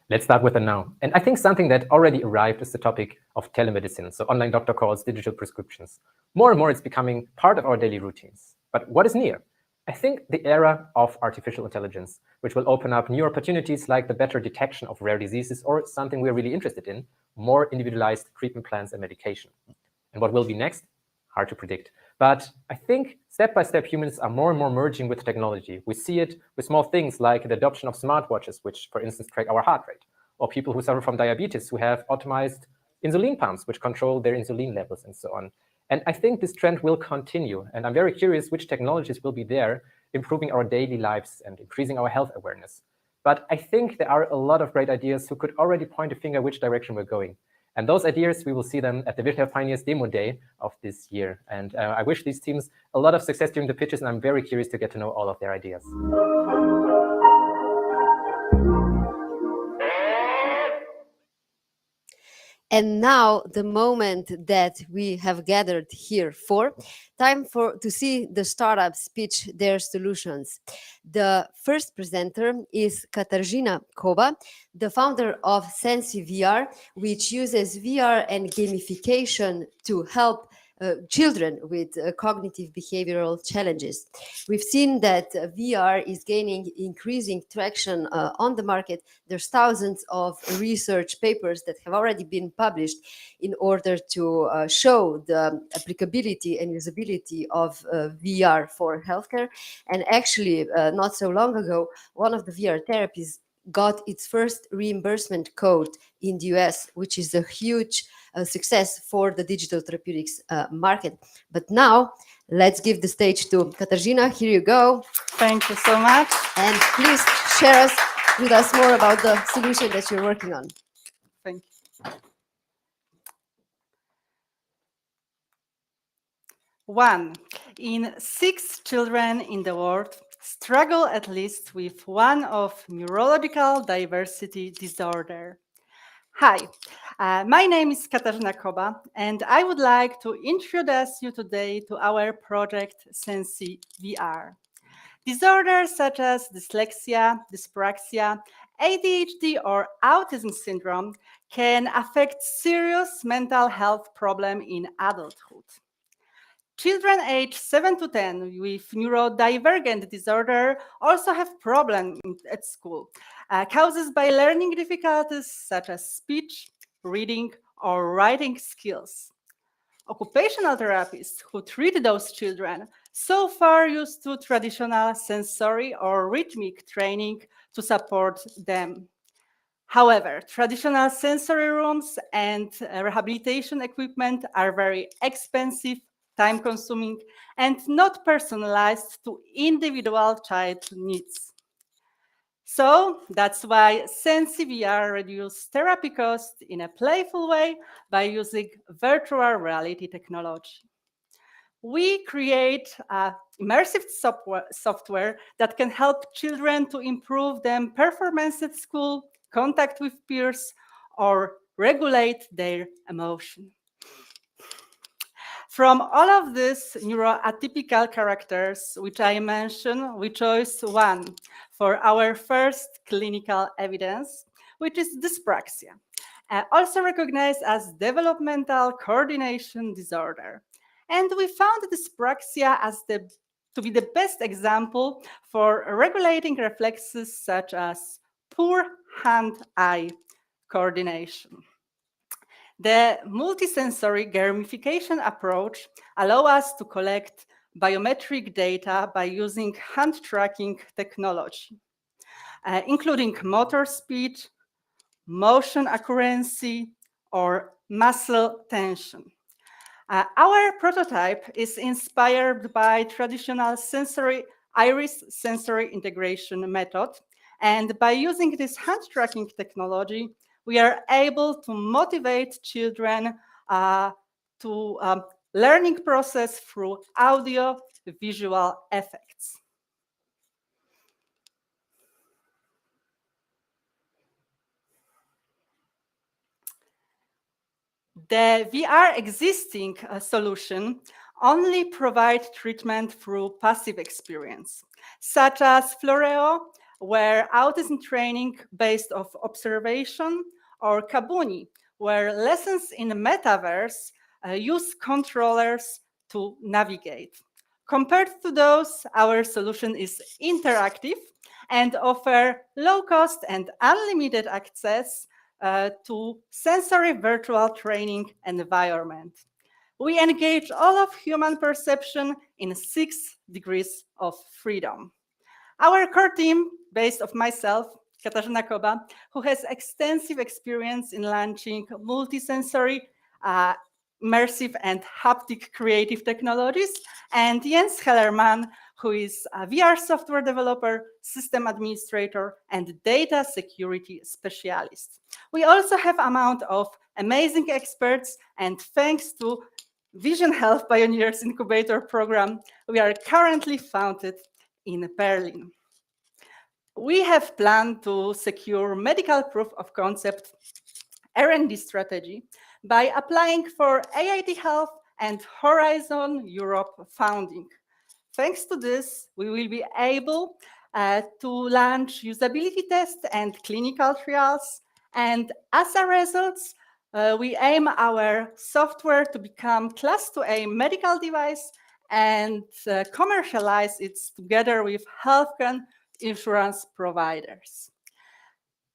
Let's start with the now. And I think something that already arrived is the topic of telemedicine, so online doctor calls, digital prescriptions. More and more it's becoming part of our daily routines. But what is near? I think the era of artificial intelligence, which will open up new opportunities like the better detection of rare diseases or something we're really interested in, more individualized treatment plans and medication. And what will be next? Hard to predict. But I think step-by-step humans are more and more merging with technology. We see it with small things like the adoption of smartwatches, which, for instance, track our heart rate, or people who suffer from diabetes who have optimized insulin pumps, which control their insulin levels and so on. And I think this trend will continue. And I'm very curious which technologies will be there, improving our daily lives and increasing our health awareness. But I think there are a lot of great ideas who could already point a finger which direction we're going. And those ideas, we will see them at the Vision Health Pioneers demo day of this year. And I wish these teams a lot of success during the pitches, and I'm very curious to get to know all of their ideas. And now the moment that we have gathered here for, time to see the startups pitch their solutions. The first presenter is Katarzyna Koba, the founder of SensiVR, which uses VR and gamification to help children with cognitive behavioral challenges. We've seen that VR is gaining increasing traction on the market. There's thousands of research papers that have already been published in order to show the applicability and usability of VR for healthcare. And actually, not so long ago, one of the VR therapies got its first reimbursement code in the US, which is a huge success for the digital therapeutics market. But now, let's give the stage to Katarzyna. Here you go. Thank you so much. And please share with us more about the solution that you're working on. Thank you. 1 in 6 children in the world struggle at least with one of neurological diversity disorder. Hi, my name is Katarzyna Koba, and I would like to introduce you today to our project SensiVR. Disorders such as dyslexia, dyspraxia, ADHD, or autism syndrome can affect serious mental health problems in adulthood. Children aged 7 to 10 with neurodivergent disorder also have problems at school, caused by learning difficulties such as speech, reading, or writing skills. Occupational therapists who treat those children so far used to traditional sensory or rhythmic training to support them. However, traditional sensory rooms and rehabilitation equipment are very expensive, time-consuming, and not personalized to individual child needs. So that's why SensiVR reduces therapy costs in a playful way by using virtual reality technology. We create immersive software that can help children to improve their performance at school, contact with peers, or regulate their emotion. From all of these neuroatypical characters, which I mentioned, we chose one for our first clinical evidence, which is dyspraxia, also recognized as developmental coordination disorder. And we found dyspraxia as to be the best example for regulating reflexes such as poor hand-eye coordination. The multisensory gamification approach allows us to collect biometric data by using hand tracking technology, including motor speed, motion accuracy, or muscle tension. Our prototype is inspired by traditional iris sensory integration method, and by using this hand tracking technology, we are able to motivate children to learning process through audio-visual effects. The VR existing solution only provide treatment through passive experience, such as Floreo, where autism training based off observation, or Kabuni, where lessons in the metaverse use controllers to navigate. Compared to those, our solution is interactive and offer low cost and unlimited access to sensory virtual training environment. We engage all of human perception in 6 degrees of freedom. Our core team, based of myself, Katarzyna Koba, who has extensive experience in launching multisensory, immersive, and haptic creative technologies, and Jens Hellermann, who is a VR software developer, system administrator, and data security specialist. We also have amount of amazing experts, and thanks to Vision Health Pioneers Incubator program, we are currently founded in Berlin. We have planned to secure medical proof of concept R&D strategy by applying for AIT Health and Horizon Europe funding. Thanks to this, we will be able to launch usability tests and clinical trials. And as a result, we aim our software to become Class 2A medical device and commercialize it together with healthcare insurance providers.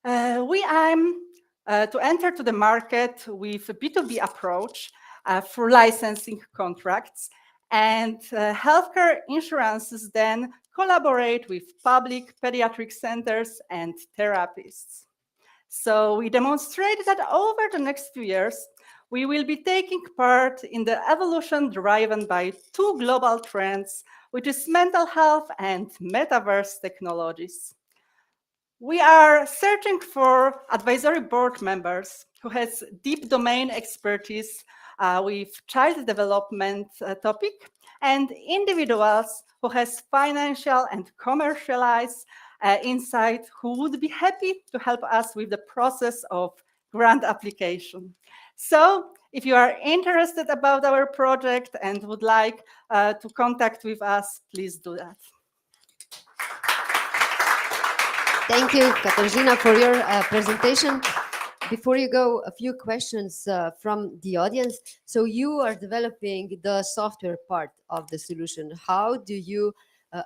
We aim to enter to the market with a B2B approach through licensing contracts And healthcare insurances then collaborate with public pediatric centers and therapists. So we demonstrate that over the next few years, we will be taking part in the evolution driven by two global trends, which is mental health and metaverse technologies. We are searching for advisory board members who has deep domain expertise with child development topic, and individuals who has financial and commercialized insight who would be happy to help us with the process of grant application. So if you are interested about our project and would like to contact with us, please do that. Thank you, Katarzyna, for your presentation. Before you go, a few questions from the audience. So you are developing the software part of the solution. How do you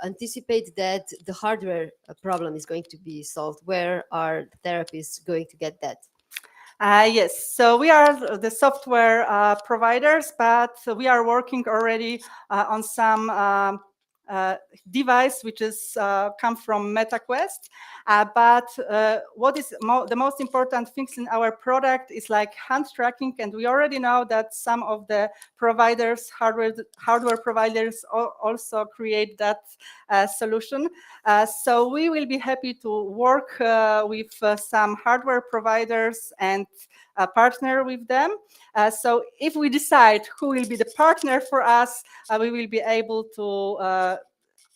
anticipate that the hardware problem is going to be solved? Where are the therapists going to get that? Yes, so we are the software providers, but we are working already on some device which is come from MetaQuest. But what is the most important things in our product is like hand tracking, and we already know that some of the providers, hardware providers, also create that solution. So we will be happy to work with some hardware providers and partner with them. So if we decide who will be the partner for us, we will be able to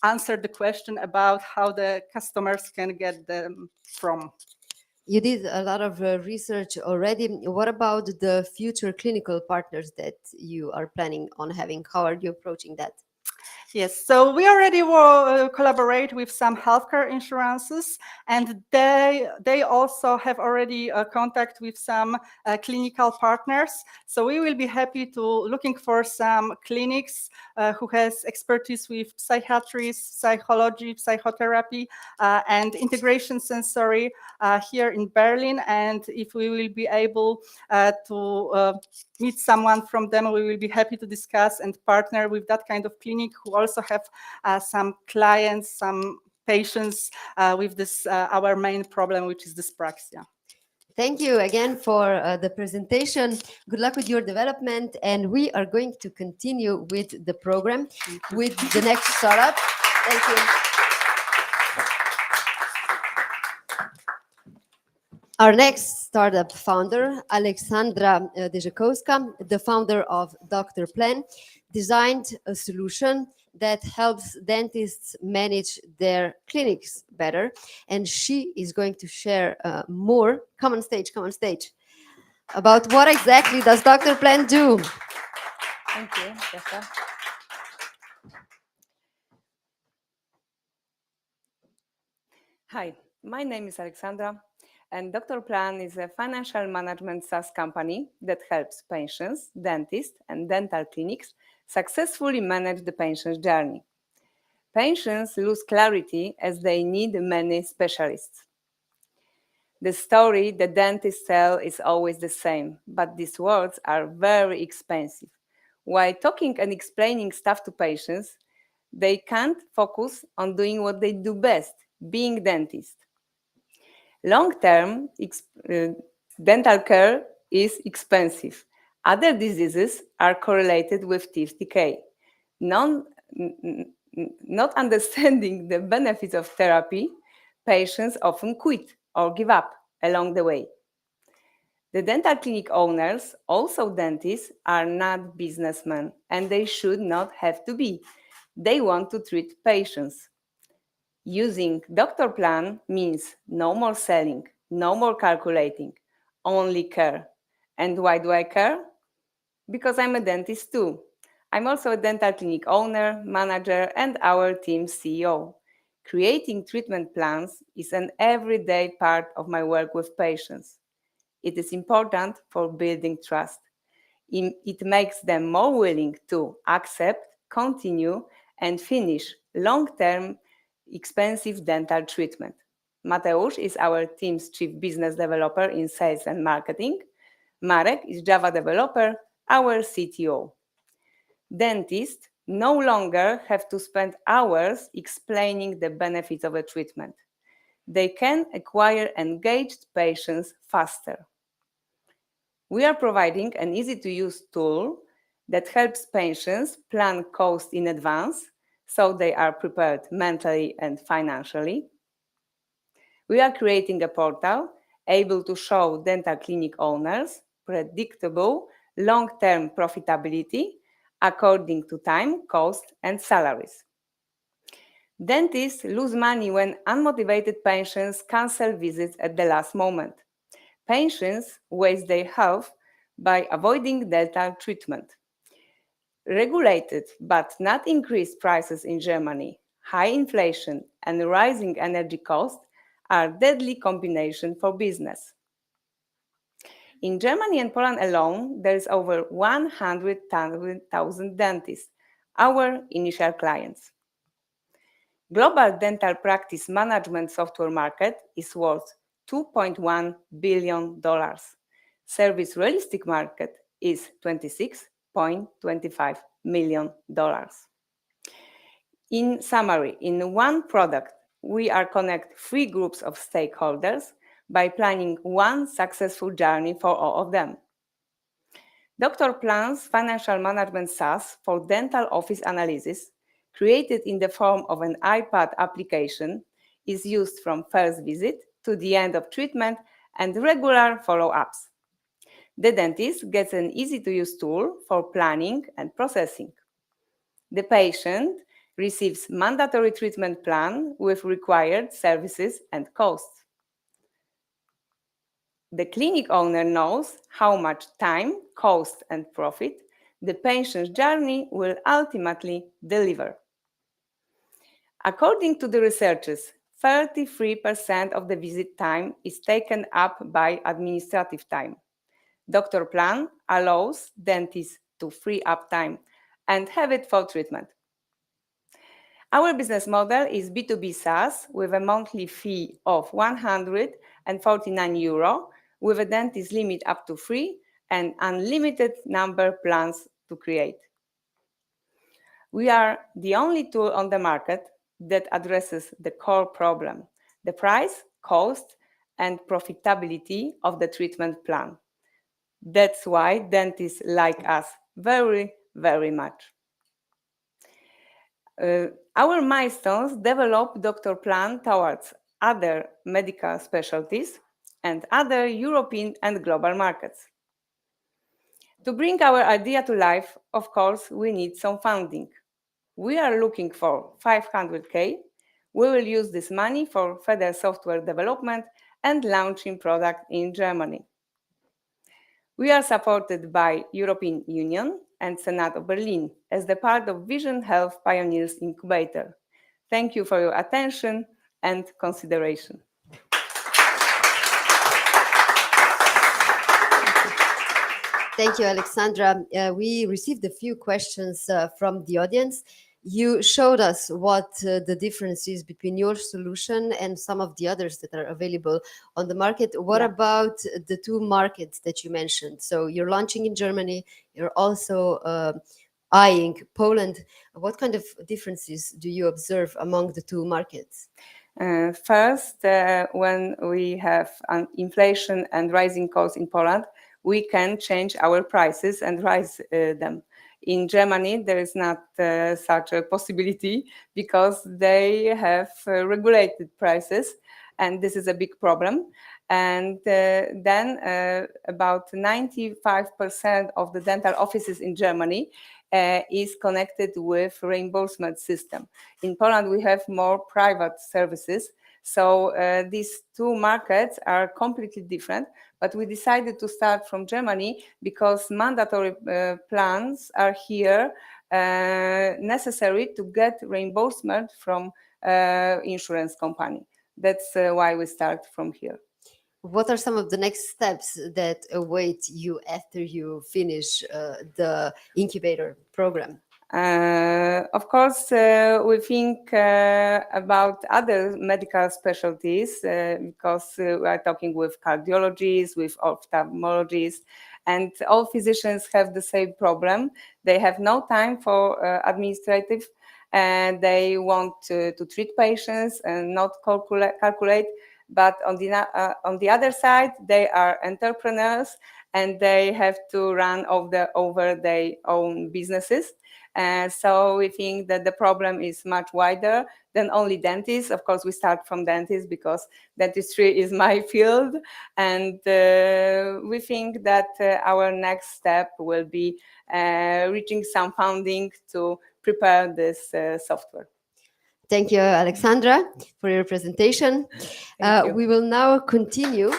answer the question about how the customers can get them from. You did a lot of research already. What about the future clinical partners that you are planning on having? How are you approaching that? Yes, so we already collaborate with some healthcare insurances, and they also have already contact with some clinical partners. So we will be happy to looking for some clinics who has expertise with psychiatry, psychology, psychotherapy, and integration sensory here in Berlin. And if we will be able to meet someone from them, we will be happy to discuss and partner with that kind of clinic who also have some clients, some patients with this our main problem, which is dyspraxia. Thank you again for the presentation. Good luck with your development, and we are going to continue with the program with the next startup. Thank you. Our next startup founder, Aleksandra Deżakowska, the founder of DrPlan, designed a solution that helps dentists manage their clinics better. And she is going to share more. Come on stage, about what exactly does DrPlan do? Thank you, Jessica. Hi, my name is Aleksandra, and DrPlan is a financial management SaaS company that helps patients, dentists, and dental clinics successfully manage the patient's journey. Patients lose clarity as they need many specialists. The story the dentists tell is always the same, but these words are very expensive. While talking and explaining stuff to patients, they can't focus on doing what they do best, being dentists. Long-term dental care is expensive. Other diseases are correlated with teeth decay. Not understanding the benefits of therapy, patients often quit or give up along the way. The dental clinic owners, also dentists, are not businessmen, and they should not have to be. They want to treat patients. Using DrPlan means no more selling, no more calculating, only care. And why do I care? Because I'm a dentist too. I'm also a dental clinic owner, manager, and our team's CEO. Creating treatment plans is an everyday part of my work with patients. It is important for building trust. It makes them more willing to accept, continue, and finish long-term expensive dental treatment. Mateusz is our team's chief business developer in sales and marketing. Marek is Java developer, our CTO. Dentists no longer have to spend hours explaining the benefits of a treatment. They can acquire engaged patients faster. We are providing an easy-to-use tool that helps patients plan costs in advance, so they are prepared mentally and financially. We are creating a portal able to show dental clinic owners predictable long-term profitability according to time, cost, and salaries. Dentists lose money when unmotivated patients cancel visits at the last moment. Patients waste their health by avoiding dental treatment. Regulated but not increased prices in Germany, high inflation, and rising energy costs are deadly combination for business. In Germany and Poland alone, there is over 100,000 dentists, our initial clients. Global dental practice management software market is worth $2.1 billion. Service realistic market is $26.25 million. In summary, in one product, we are connect 3 groups of stakeholders by planning one successful journey for all of them. DrPlan's financial management SaaS for dental office analysis, created in the form of an iPad application, is used from first visit to the end of treatment and regular follow-ups. The dentist gets an easy-to-use tool for planning and processing. The patient receives mandatory treatment plan with required services and costs. The clinic owner knows how much time, cost, and profit the patient's journey will ultimately deliver. According to the researchers, 33% of the visit time is taken up by administrative time. DrPlan allows dentists to free up time and have it for treatment. Our business model is B2B SaaS with a monthly fee of €149 with a dentist limit up to 3 and unlimited number plans to create. We are the only tool on the market that addresses the core problem, the price, cost, and profitability of the treatment plan. That's why dentists like us very, very much. Our milestones develop DrPlan towards other medical specialties and other European and global markets. To bring our idea to life, of course, we need some funding. We are looking for 500K. We will use this money for further software development and launching product in Germany. We are supported by European Union and Senate of Berlin as the part of Vision Health Pioneers Incubator. Thank you for your attention and consideration. Thank you, Aleksandra. We received a few questions from the audience. You showed us what the difference is between your solution and some of the others that are available on the market. What about the 2 markets that you mentioned? So you're launching in Germany, you're also eyeing Poland. What kind of differences do you observe among the 2 markets? First, when we have inflation and rising costs in Poland, we can change our prices and raise them. In Germany, there is not such a possibility because they have regulated prices, and this is a big problem. And then about 95% of the dental offices in Germany is connected with reimbursement system. In Poland, we have more private services. So these 2 markets are completely different, but we decided to start from Germany because mandatory plans are here necessary to get reimbursement from insurance company. That's why we start from here. What are some of the next steps that await you after you finish the incubator program? Of course, we think about other medical specialties because we are talking with cardiologists, with ophthalmologists, and all physicians have the same problem. They have no time for administrative, and they want to treat patients and not calculate. But on the other side, they are entrepreneurs and they have to run over their own businesses. So we think that the problem is much wider than only dentists. Of course, we start from dentists because dentistry is my field. And we think that our next step will be reaching some funding to prepare this software. Thank you, Aleksandra, for your presentation. We will now continue.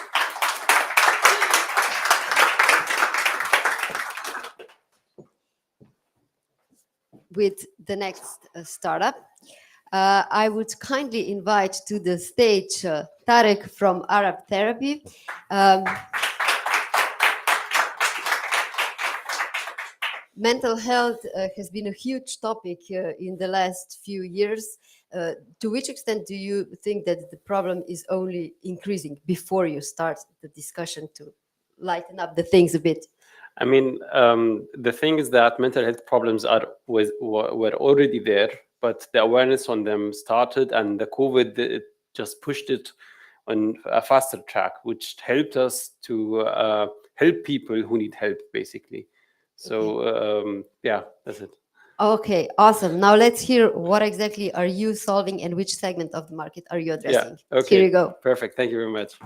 With the next startup. I would kindly invite to the stage Tariq from Arab Therapy. Mental health has been a huge topic in the last few years. To which extent do you think that the problem is only increasing before you start the discussion to lighten up the things a bit? I mean, the thing is that mental health problems were already there, but the awareness on them started, and the COVID it just pushed it on a faster track, which helped us to help people who need help, basically. So yeah, that's it. Okay, awesome. Now let's hear what exactly are you solving and which segment of the market are you addressing? Yeah, okay. Here you go. Perfect. Thank you very much.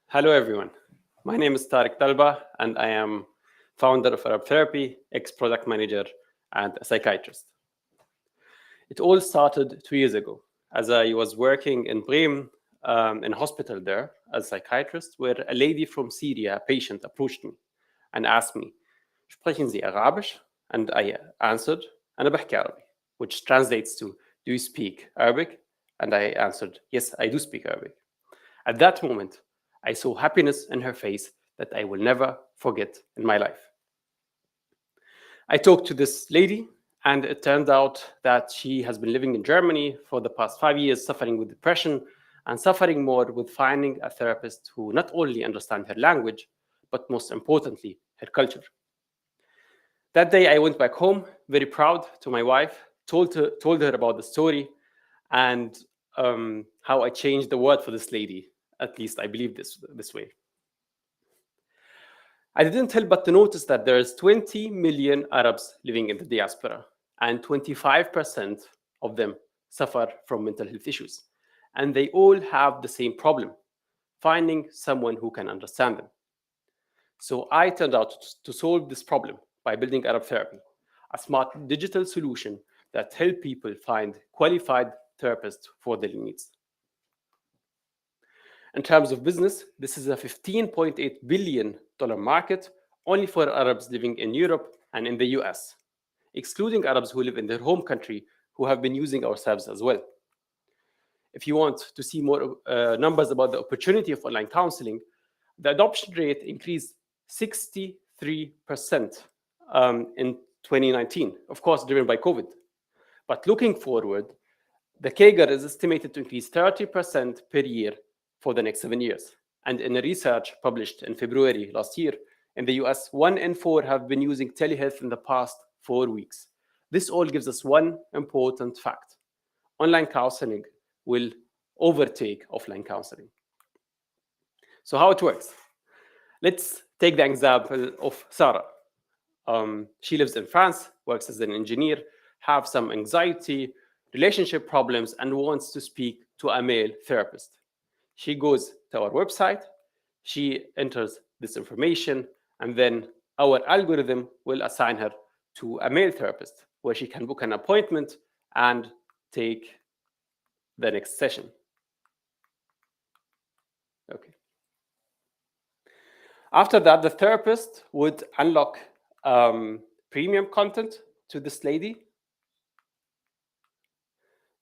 Hello, everyone. My name is Tariq Dalbah, and I am founder of Arab Therapy, ex-product manager, and a psychiatrist. It all started 2 years ago, as I was working in Bremen, in a hospital there as a psychiatrist, where a lady from Syria, a patient, approached me and asked me, "Sprechen Sie Arabisch?" And I answered, "أنا بحكي عربي," which translates to, "Do you speak Arabic?" And I answered, "Yes, I do speak Arabic." At that moment, I saw happiness in her face that I will never forget in my life. I talked to this lady, and it turned out that she has been living in Germany for the past 5 years, suffering with depression and suffering more with finding a therapist who not only understands her language, but most importantly, her culture. That day, I went back home, very proud to my wife, told her about the story and how I changed the world for this lady. At least I believe this way. I didn't help but to notice that there's 20 million Arabs living in the diaspora, and 25% of them suffer from mental health issues. And they all have the same problem, finding someone who can understand them. So I turned out to solve this problem by building Arab Therapy, a smart digital solution that helps people find qualified therapists for their needs. In terms of business, this is a $15.8 billion market only for Arabs living in Europe and in the US, excluding Arabs who live in their home country who have been using our service as well. If you want to see more numbers about the opportunity of online counseling, the adoption rate increased 63% in 2019, of course, driven by COVID. But looking forward, the CAGR is estimated to increase 30% per year for the next 7 years. And in a research published in February last year, in the US, 1 in 4 have been using telehealth in the past 4 weeks. This all gives us one important fact. Online counseling will overtake offline counseling. So how it works? Let's take the example of Sarah. She lives in France, works as an engineer, has some anxiety, relationship problems, and wants to speak to a male therapist. She goes to our website, she enters this information, and then our algorithm will assign her to a male therapist where she can book an appointment and take the next session. Okay. After that, the therapist would unlock premium content to this lady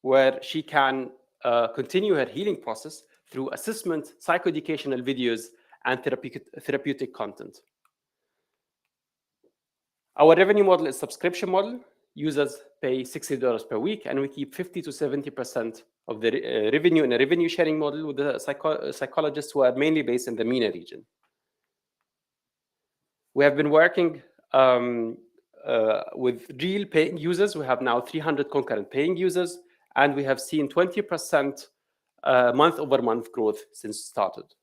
where she can continue her healing process through assessment, psychoeducational videos, and therapeutic content. Our revenue model is subscription model. Users pay $60 per week, and we keep 50 to 70% of the revenue in a revenue sharing model with the psychologists who are mainly based in the MENA region. We have been working with real paying users. We have now 300 concurrent paying users, and we have seen 20% month-over-month growth since started.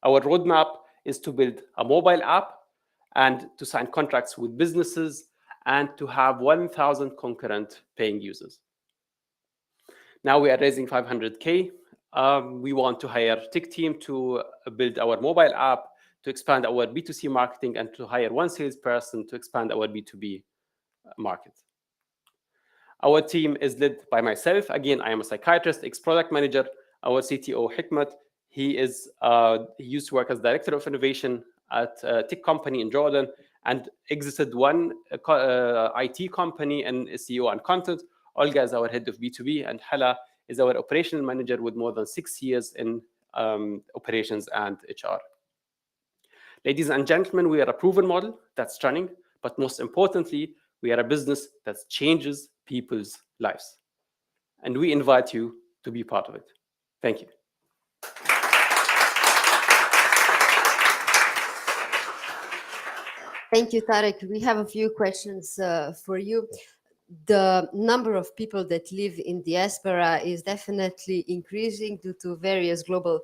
Our roadmap is to build a mobile app and to sign contracts with businesses and to have 1,000 concurrent paying users. Now we are raising 500K. We want to hire a tech team to build our mobile app, to expand our B2C marketing, and to hire one salesperson to expand our B2B market. Our team is led by myself. Again, I am a psychiatrist, ex-product manager. Our CTO, Hikmat, he used to work as director of innovation at a tech company in Jordan and exited one IT company and SEO and content. Olga is our head of B2B, and Hala is our operational manager with more than 6 years in operations and HR. Ladies and gentlemen, we are a proven model that's running, but most importantly, we are a business that changes people's lives. And we invite you to be part of it. Thank you. Thank you, Tariq. We have a few questions for you. The number of people that live in diaspora is definitely increasing due to various global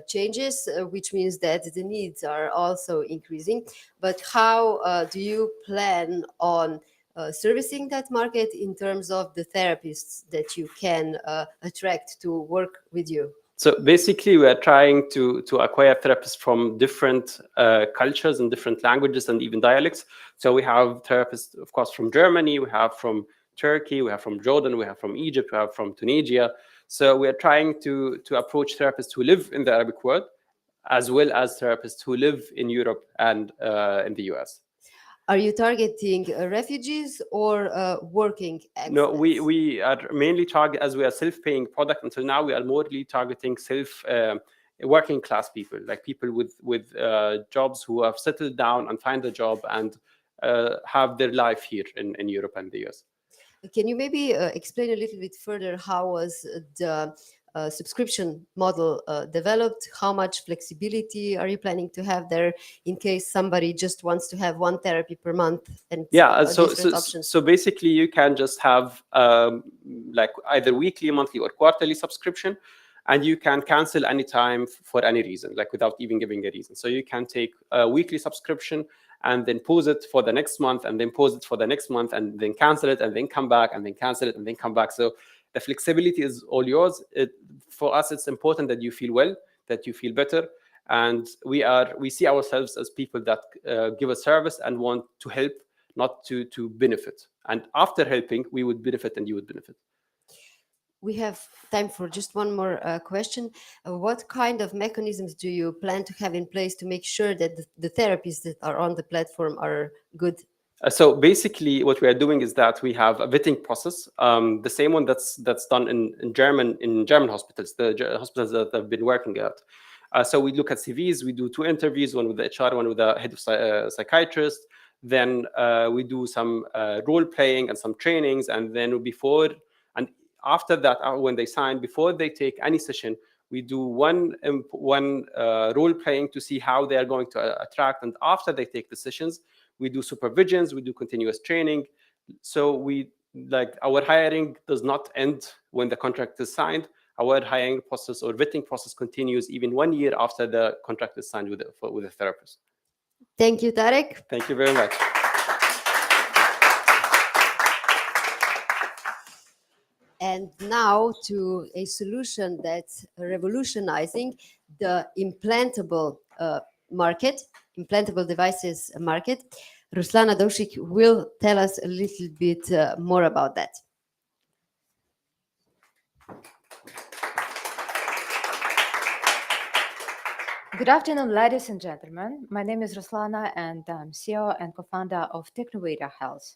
changes, which means that the needs are also increasing. But how do you plan on servicing that market in terms of the therapists that you can attract to work with you? So basically, we are trying to acquire therapists from different cultures and different languages and even dialects. So we have therapists, of course, from Germany, we have from Turkey, we have from Jordan, we have from Egypt, we have from Tunisia. So we are trying to approach therapists who live in the Arabic world, as well as therapists who live in Europe and in the US. Are you targeting refugees or working expats? No, we are mainly target, as we are self-paying product until now, we are more targeting working class people, like people with jobs who have settled down and find a job and have their life here in Europe and the US. Can you maybe explain a little bit further how was the subscription model developed? How much flexibility are you planning to have there in case somebody just wants to have one therapy per month? And so basically you can just have like either weekly, monthly, or quarterly subscription, and you can cancel anytime for any reason, like without even giving a reason. So you can take a weekly subscription and then pause it for the next month, and then pause it for the next month, and then cancel it, and then come back, and then cancel it, and then come back. So the flexibility is all yours. For us, it's important that you feel well, that you feel better. And we see ourselves as people that give a service and want to help, not to benefit. And after helping, we would benefit and you would benefit. We have time for just one more question. What kind of mechanisms do you plan to have in place to make sure that the therapies that are on the platform are good? So basically, what we are doing is that we have a vetting process, the same one that's done in German hospitals, the hospitals that I've been working at. So we look at CVs, we do 2 interviews, one with the HR, one with the head of psychiatrist. Then we do some role playing and some trainings, and then after that, when they sign, before they take any session, we do one role playing to see how they are going to attract. And after they take the sessions, we do supervisions, we do continuous training. So our hiring does not end when the contract is signed. Our hiring process or vetting process continues even 1 year after the contract is signed with a therapist. Thank you, Tariq. Thank you very much. And now to a solution that's revolutionizing the implantable market, implantable devices market. Ruslana Dovzhyk will tell us a little bit more about that. Good afternoon, ladies and gentlemen. My name is Ruslana, and I'm CEO and co-founder of TechNovator Health.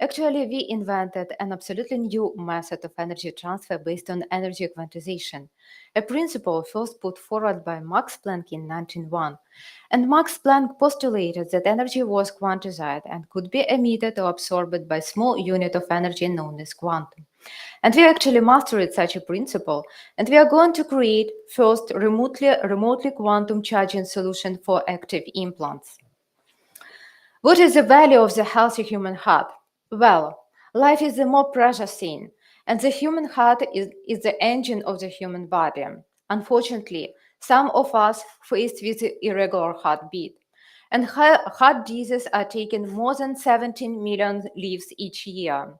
Actually, we invented an absolutely new method of energy transfer based on energy quantization, a principle first put forward by Max Planck in 1901. And Max Planck postulated that energy was quantized and could be emitted or absorbed by a small unit of energy known as quantum. And we actually mastered such a principle, and we are going to create first remotely quantum charging solution for active implants. What is the value of the healthy human heart? Well, life is the more precious thing, and the human heart is the engine of the human body. Unfortunately, some of us faced with irregular heartbeat, and heart diseases are taking more than 17 million lives each year.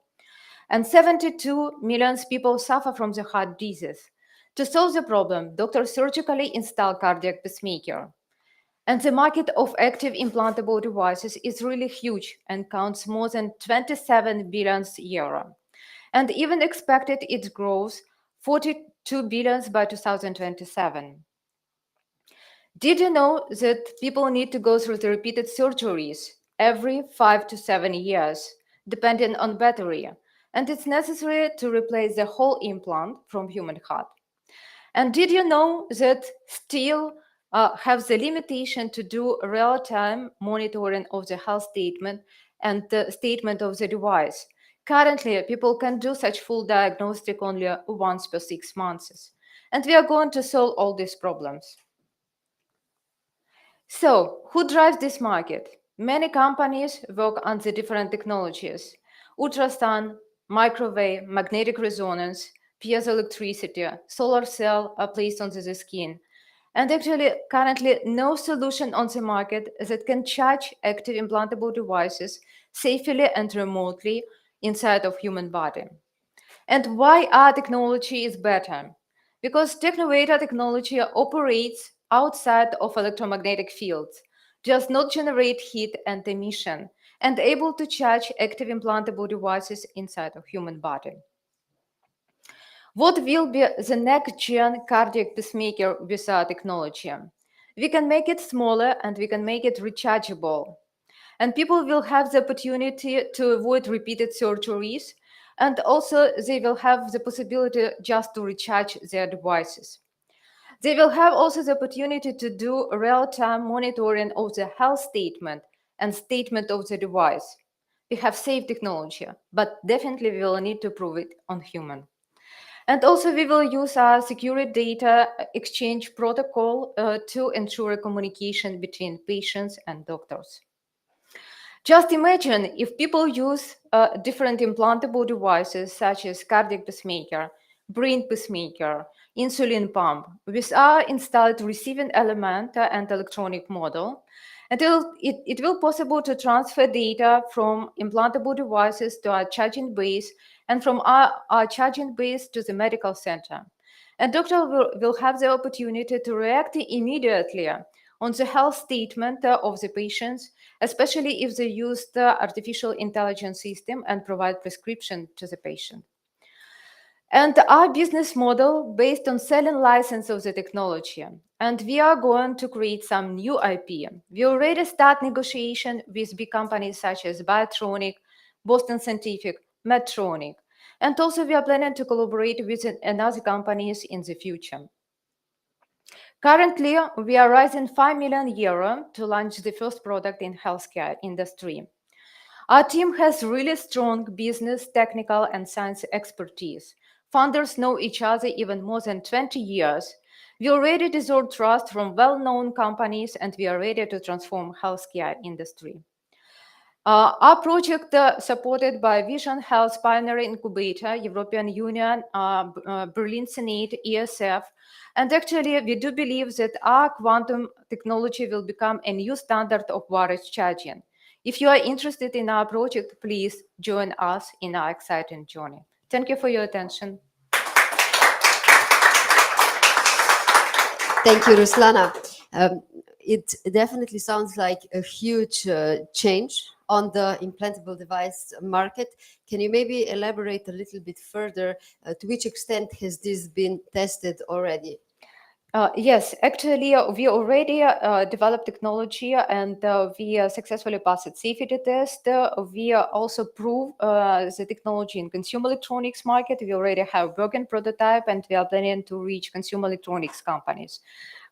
And 72 million people suffer from the heart disease. To solve the problem, doctors surgically install cardiac pacemaker. And the market of active implantable devices is really huge and counts more than 27 billion euro. And even expected it grows 42 billion by 2027. Did you know that people need to go through the repeated surgeries every 5 to 7 years, depending on battery? And it's necessary to replace the whole implant from human heart. And did you know that still have the limitation to do real-time monitoring of the health statement and the statement of the device? Currently, people can do such full diagnostic only once per 6 months. And we are going to solve all these problems. So, who drives this market? Many companies work on the different technologies: ultrasound, microwave, magnetic resonance, piezoelectricity, solar cell are placed onto the skin. And actually, currently, no solution on the market that can charge active implantable devices safely and remotely inside of human body. And why our technology is better? Because TechNovator technology operates outside of electromagnetic fields, does not generate heat and emission, and able to charge active implantable devices inside of human body. What will be the next-gen cardiac pacemaker with our technology? We can make it smaller and we can make it rechargeable. And people will have the opportunity to avoid repeated surgeries, and also they will have the possibility just to recharge their devices. They will have also the opportunity to do real-time monitoring of the health statement and statement of the device. We have safe technology, but definitely we will need to prove it on human. And also we will use our secure data exchange protocol to ensure communication between patients and doctors. Just imagine if people use different implantable devices such as cardiac pacemaker, brain pacemaker, insulin pump with our installed receiving element and electronic model. And it will possible to transfer data from implantable devices to our charging base and from our charging base to the medical center. And doctor will have the opportunity to react immediately on the health statement of the patients, especially if they use the artificial intelligence system and provide prescription to the patient. And our business model based on selling license of the technology. And we are going to create some new IP. We already start negotiation with big companies such as Biotronic, Boston Scientific, Medtronic. And also we are planning to collaborate with another companies in the future. Currently, we are raising €5 million to launch the first product in healthcare industry. Our team has really strong business, technical, and science expertise. Founders know each other even more than 20 years. We already deserve trust from well-known companies, and we are ready to transform healthcare industry. Our project supported by Vision Health Pioneer Incubator, European Union, Berlin Senate, ESF, and actually we do believe that our quantum technology will become a new standard of wireless charging. If you are interested in our project, please join us in our exciting journey. Thank you for your attention. Thank you, Ruslana. It definitely sounds like a huge change on the implantable device market. Can you maybe elaborate a little bit further? To which extent has this been tested already? Yes, actually, we already developed technology and we successfully passed its safety test. We also proved the technology in consumer electronics market. We already have working prototype and we are planning to reach consumer electronics companies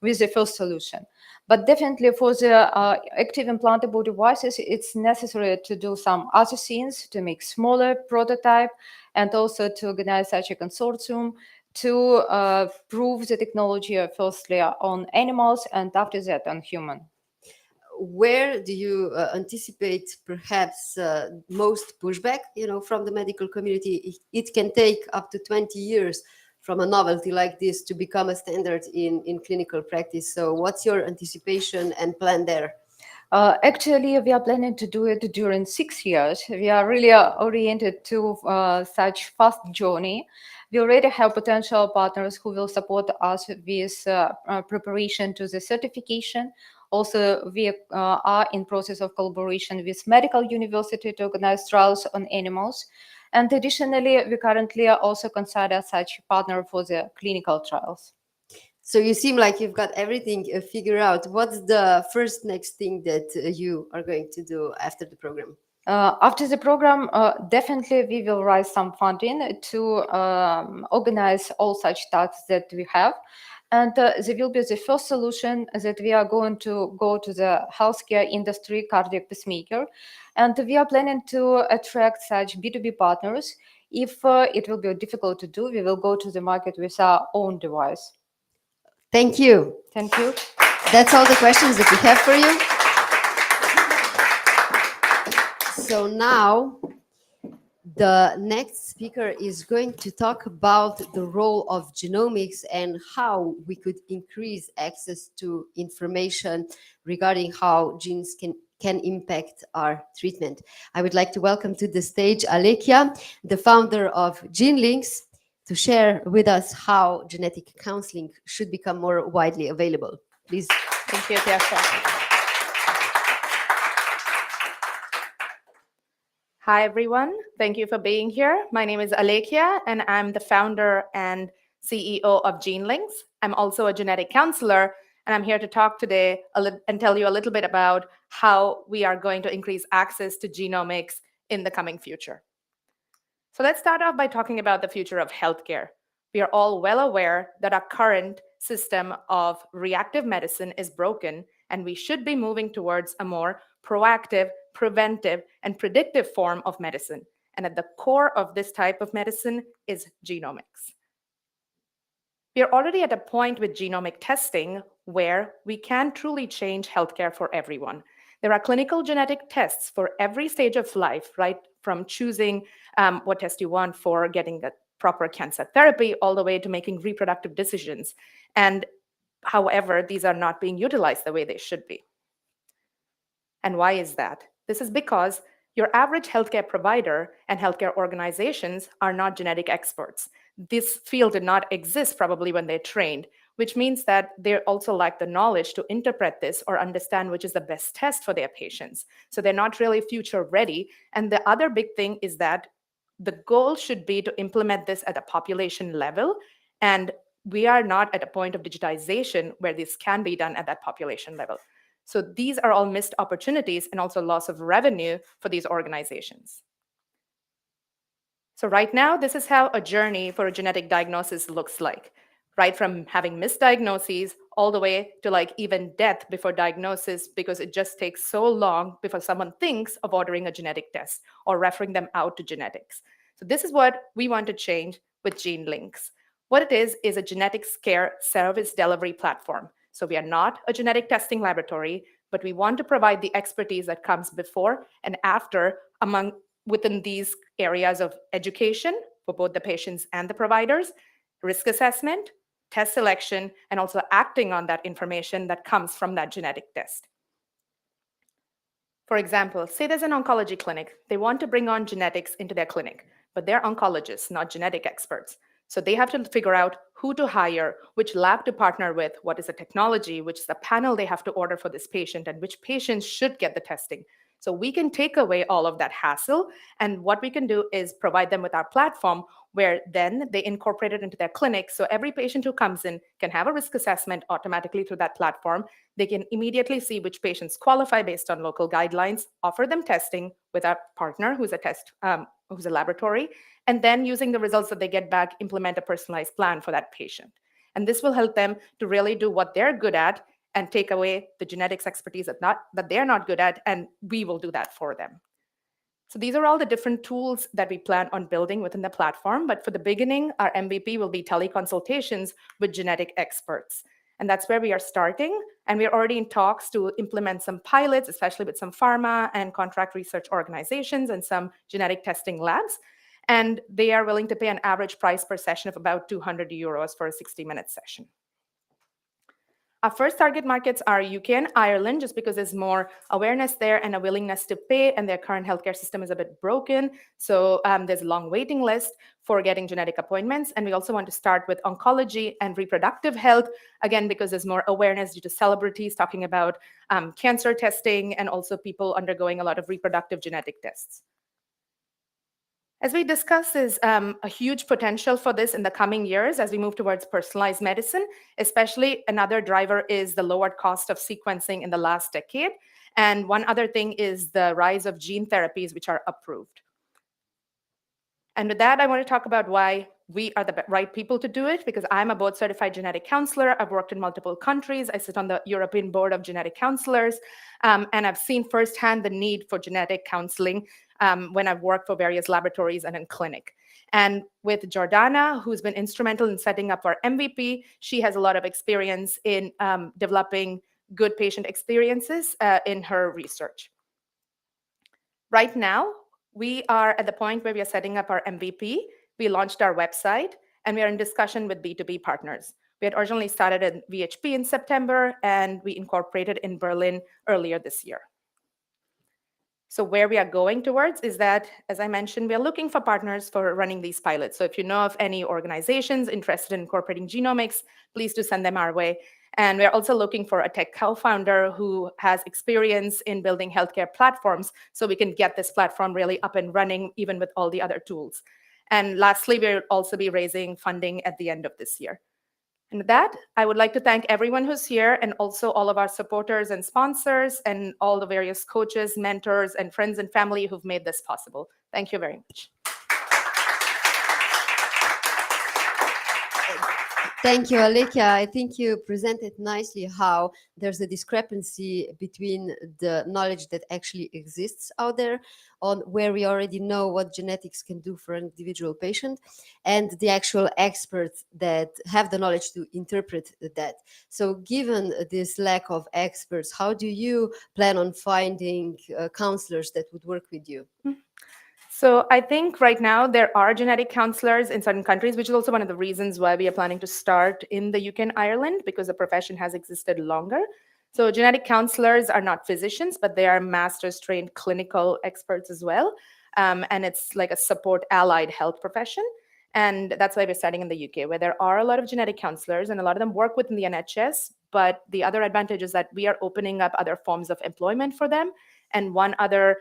with the first solution. But definitely for the active implantable devices, it's necessary to do some other things, to make smaller prototype and also to organize such a consortium to prove the technology firstly on animals and after that on human. Where do you anticipate perhaps most pushback, from the medical community? It can take up to 20 years from a novelty like this to become a standard in clinical practice. So what's your anticipation and plan there? Actually, we are planning to do it during 6 years. We are really oriented to such fast journey. We already have potential partners who will support us with preparation to the certification. Also, we are in process of collaboration with medical university to organize trials on animals. And additionally, we currently also consider such partner for the clinical trials. So you seem like you've got everything figured out. What's the first next thing that you are going to do after the program? After the program, definitely we will raise some funding to organize all such tasks that we have. And there will be the first solution that we are going to go to the healthcare industry, cardiac pacemaker. And we are planning to attract such B2B partners. If it will be difficult to do, we will go to the market with our own device. Thank you. Thank you. That's all the questions that we have for you. So now the next speaker is going to talk about the role of genomics and how we could increase access to information regarding how genes can impact our treatment. I would like to welcome to the stage Alekhya, the founder of GeneLinx, to share with us how genetic counseling should become more widely available. Please. Thank you, Tiasha. Hi, everyone. Thank you for being here. My name is Alekhya, and I'm the founder and CEO of GeneLinx. I'm also a genetic counselor, and I'm here to talk today and tell you a little bit about how we are going to increase access to genomics in the coming future. So let's start off by talking about the future of healthcare. We are all well aware that our current system of reactive medicine is broken, and we should be moving towards a more proactive, preventive, and predictive form of medicine. And at the core of this type of medicine is genomics. We are already at a point with genomic testing where we can truly change healthcare for everyone. There are clinical genetic tests for every stage of life, right? From choosing what test you want for getting the proper cancer therapy, all the way to making reproductive decisions. And however, these are not being utilized the way they should be. And why is that? This is because your average healthcare provider and healthcare organizations are not genetic experts. This field did not exist probably when they trained, which means that they also lack the knowledge to interpret this or understand which is the best test for their patients. So they're not really future ready. And the other big thing is that the goal should be to implement this at a population level. And we are not at a point of digitization where this can be done at that population level. So these are all missed opportunities and also loss of revenue for these organizations. So right now, this is how a journey for a genetic diagnosis looks like, right from having misdiagnoses all the way to like even death before diagnosis, because it just takes so long before someone thinks of ordering a genetic test or referring them out to genetics. So this is what we want to change with GeneLinx. What it is a genetics care service delivery platform. So we are not a genetic testing laboratory, but we want to provide the expertise that comes before and after within these areas of education for both the patients and the providers, risk assessment, test selection, and also acting on that information that comes from that genetic test. For example, say there's an oncology clinic. They want to bring on genetics into their clinic, but they're oncologists, not genetic experts. So they have to figure out who to hire, which lab to partner with, what is the technology, which is the panel they have to order for this patient, and which patients should get the testing. So we can take away all of that hassle. And what we can do is provide them with our platform where then they incorporate it into their clinic. So every patient who comes in can have a risk assessment automatically through that platform. They can immediately see which patients qualify based on local guidelines, offer them testing with our partner who's a laboratory, and then using the results that they get back, implement a personalized plan for that patient. And this will help them to really do what they're good at and take away the genetics expertise that they're not good at, and we will do that for them. So these are all the different tools that we plan on building within the platform. But for the beginning, our MVP will be teleconsultations with genetic experts. And that's where we are starting. And we're already in talks to implement some pilots, especially with some pharma and contract research organizations and some genetic testing labs. And they are willing to pay an average price per session of about 200 euros for a 60-minute session. Our first target markets are UK and Ireland, just because there's more awareness there and a willingness to pay, and their current healthcare system is a bit broken. So there's a long waiting list for getting genetic appointments. And we also want to start with oncology and reproductive health, again, because there's more awareness due to celebrities talking about cancer testing and also people undergoing a lot of reproductive genetic tests. As we discussed, there's a huge potential for this in the coming years as we move towards personalized medicine. Especially another driver is the lowered cost of sequencing in the last decade. And one other thing is the rise of gene therapies, which are approved. And with that, I want to talk about why we are the right people to do it, because I'm a board-certified genetic counselor. I've worked in multiple countries. I sit on the European Board of Genetic Counselors, and I've seen firsthand the need for genetic counseling when I've worked for various laboratories and in clinic. And with Jordana, who's been instrumental in setting up our MVP, she has a lot of experience in developing good patient experiences in her research. Right now, we are at the point where we are setting up our MVP. We launched our website, and we are in discussion with B2B partners. We had originally started at VHP in September, and we incorporated in Berlin earlier this year. So where we are going towards is that, as I mentioned, we are looking for partners for running these pilots. So if you know of any organizations interested in incorporating genomics, please do send them our way. And we're also looking for a tech co-founder who has experience in building healthcare platforms so we can get this platform really up and running, even with all the other tools. And lastly, we'll also be raising funding at the end of this year. And with that, I would like to thank everyone who's here and also all of our supporters and sponsors and all the various coaches, mentors, and friends and family who've made this possible. Thank you very much. Thank you, Alekhya. I think you presented nicely how there's a discrepancy between the knowledge that actually exists out there on where we already know what genetics can do for an individual patient and the actual experts that have the knowledge to interpret that. So given this lack of experts, how do you plan on finding counselors that would work with you? So I think right now there are genetic counselors in certain countries, which is also one of the reasons why we are planning to start in the UK and Ireland, because the profession has existed longer. So genetic counselors are not physicians, but they are master's trained clinical experts as well. And it's like a support allied health profession. And that's why we're starting in the UK, where there are a lot of genetic counselors and a lot of them work within the NHS. But the other advantage is that we are opening up other forms of employment for them. And one other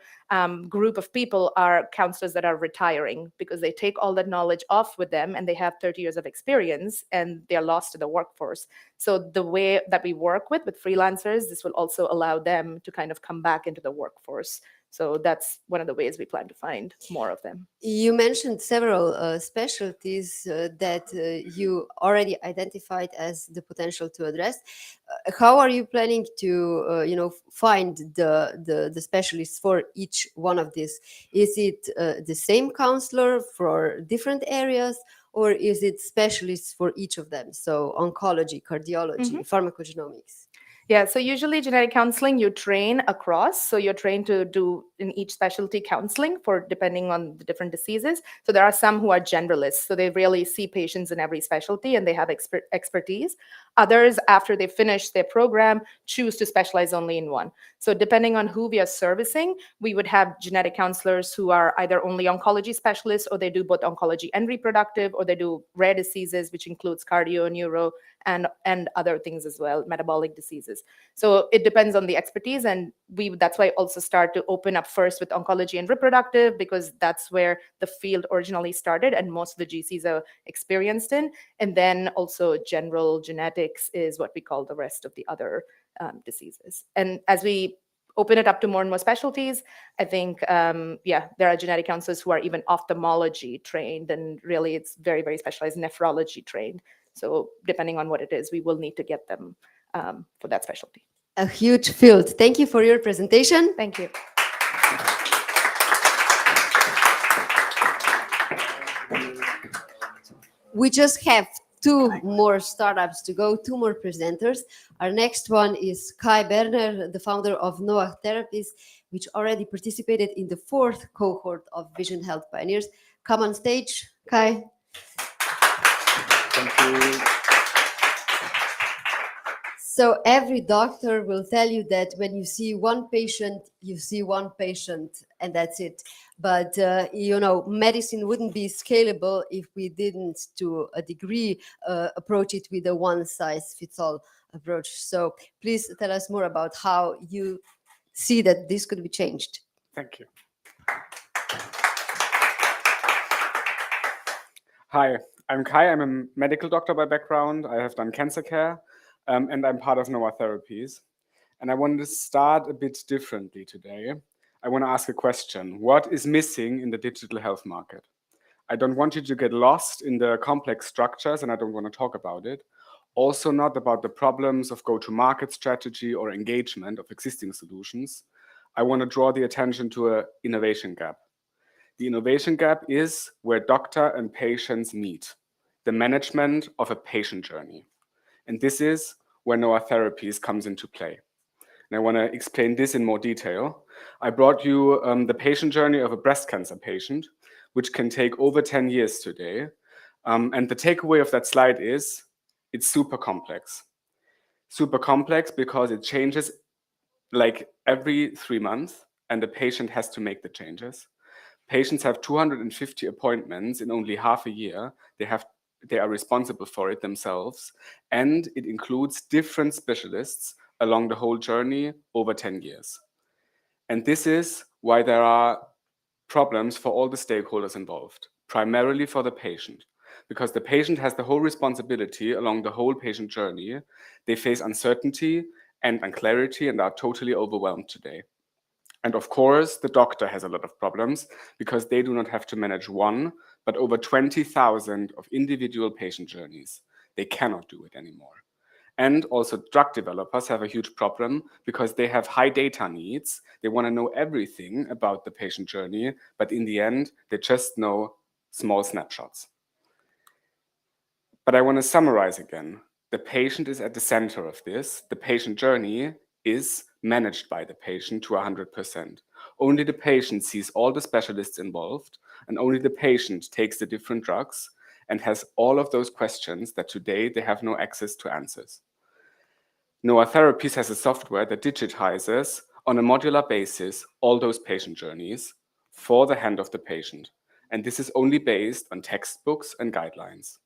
group of people are counselors that are retiring because they take all that knowledge off with them and they have 30 years of experience and they're lost to the workforce. So the way that we work with freelancers, this will also allow them to kind of come back into the workforce. So that's one of the ways we plan to find more of them. You mentioned several specialties that you already identified as the potential to address. How are you planning to, find the specialists for each one of these? Is it the same counselor for different areas, or is it specialists for each of them? So oncology, cardiology, pharmacogenomics. Yeah, so usually genetic counseling, you train across. So you're trained to do in each specialty counseling for depending on the different diseases. So there are some who are generalists. So they really see patients in every specialty and they have expertise. Others, after they finish their program, choose to specialize only in one. So depending on who we are servicing, we would have genetic counselors who are either only oncology specialists, or they do both oncology and reproductive, or they do rare diseases, which includes cardio, neuro, and other things as well, metabolic diseases. So it depends on the expertise, and that's why I also start to open up first with oncology and reproductive, because that's where the field originally started and most of the GCs are experienced in. And then also general genetics is what we call the rest of the other diseases. And as we open it up to more and more specialties, I think, there are genetic counselors who are even ophthalmology trained, and really it's very, very specialized nephrology trained. So depending on what it is, we will need to get them for that specialty. A huge field. Thank you for your presentation. Thank you. We just have 2 more startups to go, 2 more presenters. Our next one is Kai Berner, the founder of Noah Therapies, which already participated in the 4th cohort of Vision Health Pioneers. Come on stage, Kai. Thank you. So every doctor will tell you that when you see one patient, you see one patient, and that's it. But medicine wouldn't be scalable if we didn't, to a degree, approach it with a one-size-fits-all approach. So please tell us more about how you see that this could be changed. Thank you. Hi, I'm Kai. I'm a medical doctor by background. I have done cancer care. And I'm part of Noah Therapies. And I wanted to start a bit differently today. I want to ask a question. What is missing in the digital health market? I don't want you to get lost in the complex structures, and I don't want to talk about it. Also not about the problems of go-to-market strategy or engagement of existing solutions. I want to draw the attention to an innovation gap. The innovation gap is where doctor and patients meet, the management of a patient journey. And this is where Noah Therapies comes into play. And I want to explain this in more detail. I brought you the patient journey of a breast cancer patient, which can take over 10 years today. And the takeaway of that slide is it's super complex. Super complex because it changes like every 3 months, and the patient has to make the changes. Patients have 250 appointments in only half a year. They are responsible for it themselves, and it includes different specialists along the whole journey over 10 years. And this is why there are problems for all the stakeholders involved, primarily for the patient, because the patient has the whole responsibility along the whole patient journey. They face uncertainty and unclarity and are totally overwhelmed today. And of course, the doctor has a lot of problems because they do not have to manage one, but over 20,000 of individual patient journeys. They cannot do it anymore. And also drug developers have a huge problem because they have high data needs. They want to know everything about the patient journey, but in the end, they just know small snapshots. But I want to summarize again. The patient is at the center of this. The patient journey is managed by the patient to 100%. Only the patient sees all the specialists involved, and only the patient takes the different drugs and has all of those questions that today they have no access to answers. Noah Therapies has a software that digitizes on a modular basis all those patient journeys for the hand of the patient. And this is only based on textbooks and guidelines.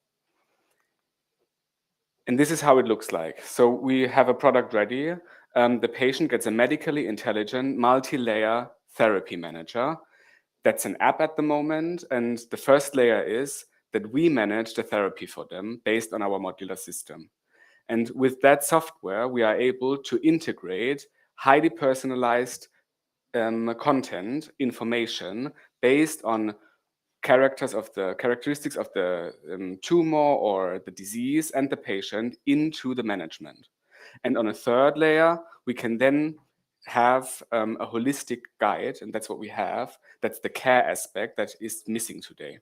And this is how it looks like. So we have a product ready. The patient gets a medically intelligent multi-layer therapy manager. That's an app at the moment. And the first layer is that we manage the therapy for them based on our modular system. And with that software, we are able to integrate highly personalized content, information based on characteristics of the tumor or the disease and the patient into the management. And on a third layer, we can then have a holistic guide, and that's what we have. That's the care aspect that is missing today.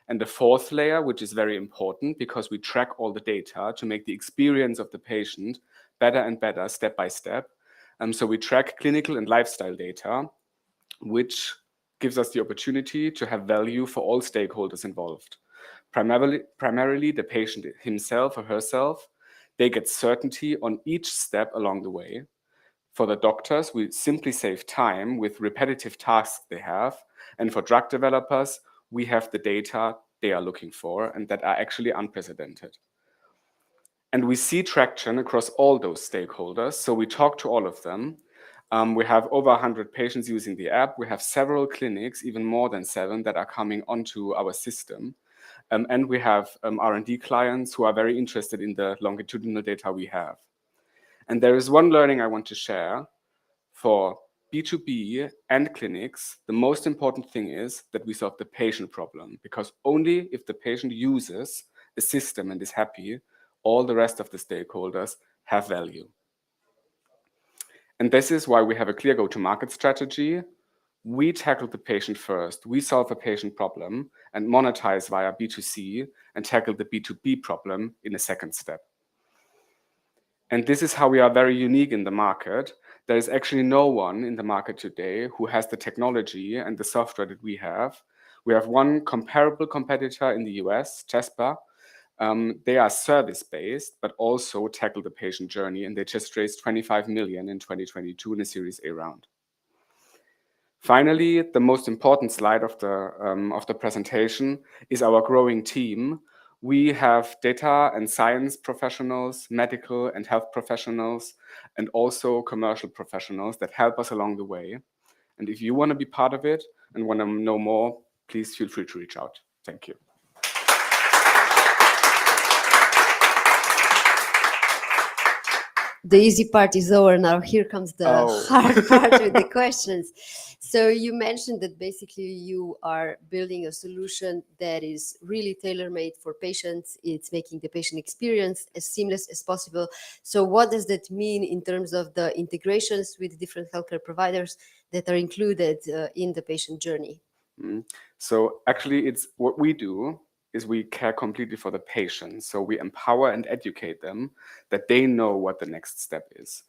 And the fourth layer, which is very important because we track all the data to make the experience of the patient better and better step by step. So we track clinical and lifestyle data, which gives us the opportunity to have value for all stakeholders involved. Primarily the patient himself or herself. They get certainty on each step along the way. For the doctors, we simply save time with repetitive tasks they have. And for drug developers, we have the data they are looking for and that are actually unprecedented. And we see traction across all those stakeholders. So we talk to all of them. We have over 100 patients using the app. We have several clinics, even more than 7, that are coming onto our system. And we have R&D clients who are very interested in the longitudinal data we have. And there is one learning I want to share. For B2B and clinics, the most important thing is that we solve the patient problem, because only if the patient uses the system and is happy, all the rest of the stakeholders have value. And this is why we have a clear go-to-market strategy. We tackle the patient first. We solve a patient problem and monetize via B2C and tackle the B2B problem in a second step. And this is how we are very unique in the market. There is actually no one in the market today who has the technology and the software that we have. We have one comparable competitor in the US, Jasper. They are service-based, but also tackle the patient journey, and they just raised 25 million in 2022 in a Series A round. Finally, the most important slide of the presentation is our growing team. We have data and science professionals, medical and health professionals, and also commercial professionals that help us along the way. And if you want to be part of it and want to know more, please feel free to reach out. Thank you. The easy part is over now. Here comes the hard part with the questions. So you mentioned that basically you are building a solution that is really tailor-made for patients. It's making the patient experience as seamless as possible. So what does that mean in terms of the integrations with different healthcare providers that are included in the patient journey? So actually, it's what we do is we care completely for the patient. So we empower and educate them that they know what the next step is.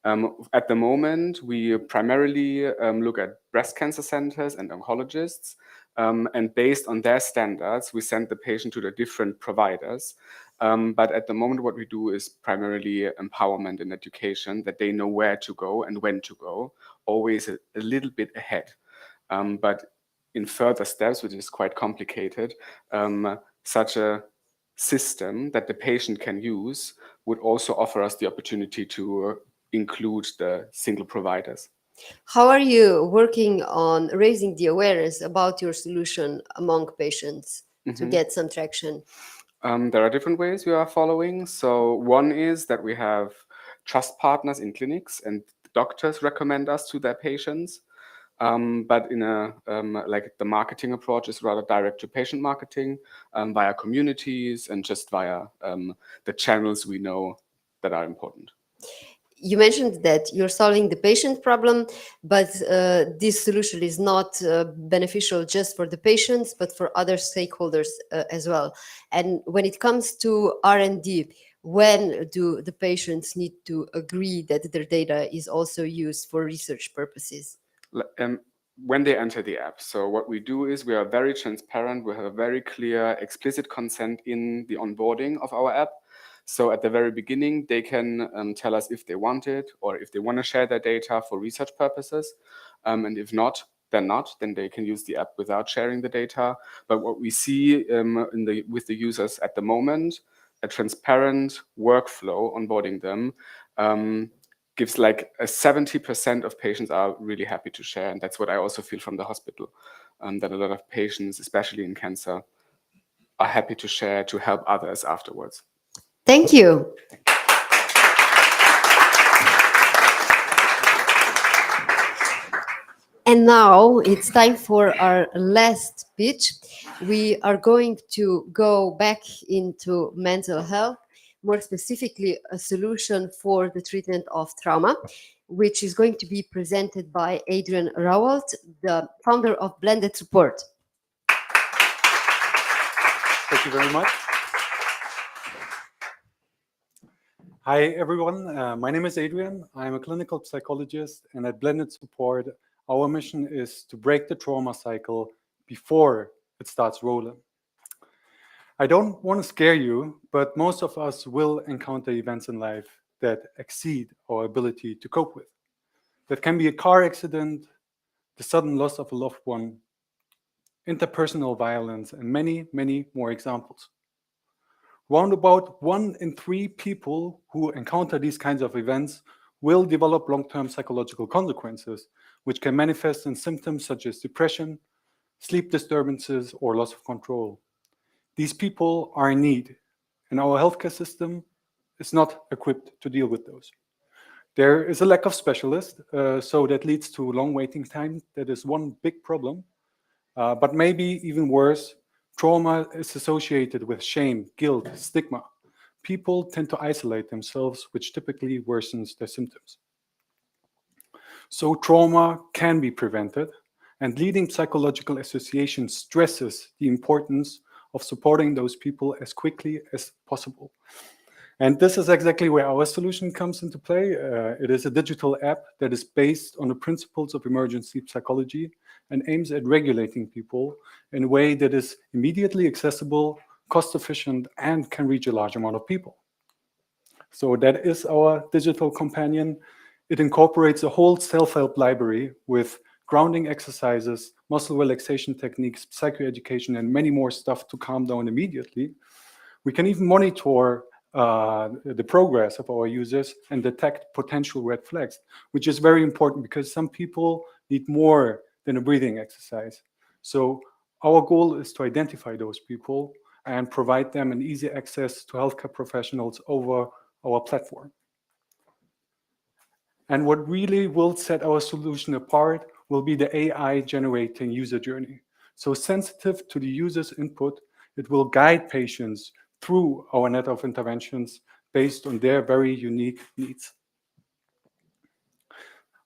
At the moment, we primarily look at breast cancer centers and oncologists. And based on their standards, we send the patient to the different providers. But at the moment, what we do is primarily empowerment and education, that they know where to go and when to go, always a little bit ahead. But in further steps, which is quite complicated, such a system that the patient can use would also offer us the opportunity to include the single providers. How are you working on raising the awareness about your solution among patients to get some traction? There are different ways we are following. So one is that we have trust partners in clinics, and doctors recommend us to their patients. But in a like the marketing approach is rather direct to patient marketing via communities and just via the channels we know that are important. You mentioned that you're solving the patient problem, but this solution is not beneficial just for the patients, but for other stakeholders as well. And when it comes to R&D, when do the patients need to agree that their data is also used for research purposes? When they enter the app. So what we do is we are very transparent. We have a very clear, explicit consent in the onboarding of our app. So at the very beginning, they can tell us if they want it or if they want to share their data for research purposes. And if not, then they can use the app without sharing the data. But what we see with the users at the moment, a transparent workflow onboarding them, gives like 70% of patients are really happy to share. And that's what I also feel from the hospital, that a lot of patients, especially in cancer, are happy to share to help others afterwards. Thank you. And now it's time for our last pitch. We are going to go back into mental health, more specifically a solution for the treatment of trauma, which is going to be presented by Adrian Rauwald, the founder of Blended Support. Thank you very much. Hi, everyone. My name is Adrian. I'm a clinical psychologist, and at Blended Support, our mission is to break the trauma cycle before it starts rolling. I don't want to scare you, but most of us will encounter events in life that exceed our ability to cope with. That can be a car accident, the sudden loss of a loved one, interpersonal violence, and many, many more examples. Round about 1 in 3 people who encounter these kinds of events will develop long-term psychological consequences, which can manifest in symptoms such as depression, sleep disturbances, or loss of control. These people are in need, and our healthcare system is not equipped to deal with those. There is a lack of specialists, so that leads to long waiting time. That is one big problem. But maybe even worse, trauma is associated with shame, guilt, stigma. People tend to isolate themselves, which typically worsens their symptoms. So trauma can be prevented, and leading psychological association stresses the importance of supporting those people as quickly as possible. And this is exactly where our solution comes into play. It is a digital app that is based on the principles of emergency psychology and aims at regulating people in a way that is immediately accessible, cost efficient, and can reach a large amount of people. So that is our digital companion. It incorporates a whole self-help library with grounding exercises, muscle relaxation techniques, psychoeducation, and many more stuff to calm down immediately. We can even monitor the progress of our users and detect potential red flags, which is very important because some people need more than a breathing exercise. So our goal is to identify those people and provide them an easy access to healthcare professionals over our platform. And what really will set our solution apart will be the AI generating user journey. So sensitive to the user's input, it will guide patients through our net of interventions based on their very unique needs.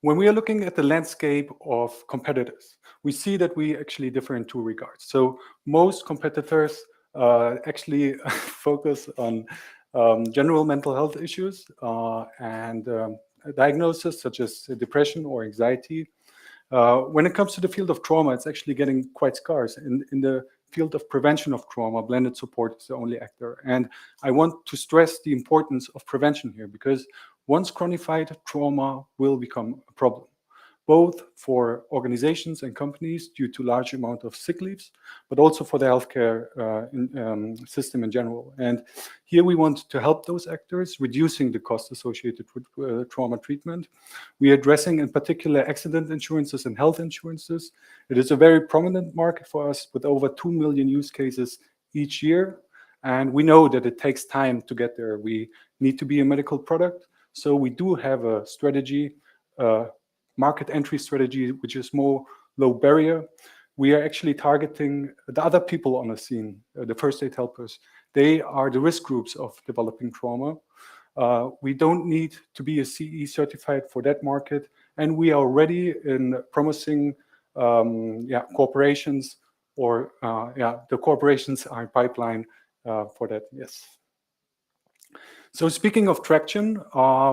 When we are looking at the landscape of competitors, we see that we actually differ in 2 regards. So most competitors actually focus on general mental health issues and diagnoses such as depression or anxiety. When it comes to the field of trauma, it's actually getting quite scarce. In the field of prevention of trauma, blended support is the only actor. And I want to stress the importance of prevention here, because once chronified, trauma will become a problem, both for organizations and companies due to large amount of sick leaves, but also for the healthcare system in general. And here we want to help those actors, reducing the cost associated with trauma treatment. We are addressing in particular accident insurances and health insurances. It is a very prominent market for us with over 2 million use cases each year. And we know that it takes time to get there. We need to be a medical product. So we do have a strategy, market entry strategy, which is more low barrier. We are actually targeting the other people on the scene, the first aid helpers. They are the risk groups of developing trauma. We don't need to be a CE certified for that market. And we are already in promising corporations or the corporations are in pipeline for that, yes. So speaking of traction,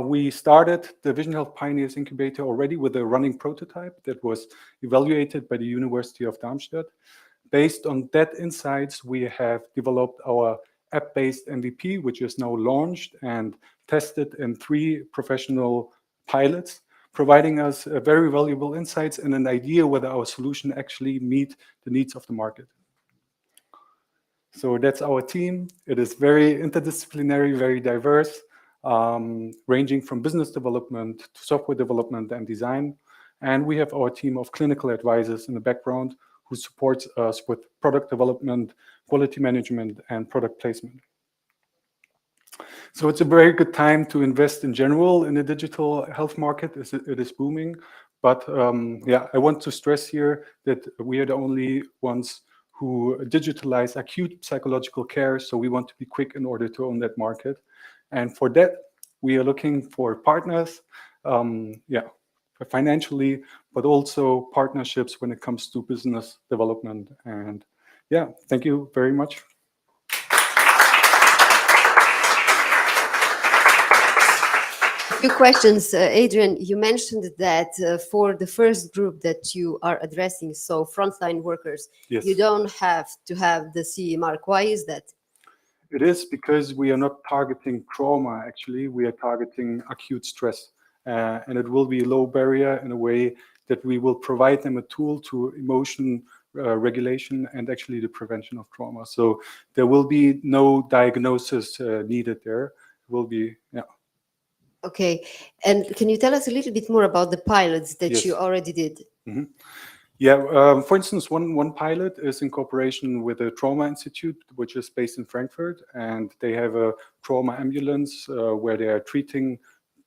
we started the Vision Health Pioneers Incubator already with a running prototype that was evaluated by the University of Darmstadt. Based on that insights, we have developed our app-based MVP, which is now launched and tested in 3 professional pilots, providing us very valuable insights and an idea whether our solution actually meet the needs of the market. So that's our team. It is very interdisciplinary, very diverse, ranging from business development to software development and design. And we have our team of clinical advisors in the background who supports us with product development, quality management, and product placement. So it's a very good time to invest in general in the digital health market. It is booming. But I want to stress here that we are the only ones who digitalize acute psychological care. So we want to be quick in order to own that market. And for that, we are looking for partners, financially, but also partnerships when it comes to business development. And thank you very much. A few questions. Adrian, you mentioned that for the first group that you are addressing, so frontline workers, yes, you don't have to have the CE mark. Why is that? It is because we are not targeting trauma, actually. We are targeting acute stress. And it will be a low barrier in a way that we will provide them a tool to emotion regulation and actually the prevention of trauma. So there will be no diagnosis needed there. It will be, yeah. Okay, and can you tell us a little bit more about the pilots that Yes. you already did? Mm-hmm. Yeah, for instance, one pilot is in cooperation with a trauma institute, which is based in Frankfurt, and they have a trauma ambulance where they are treating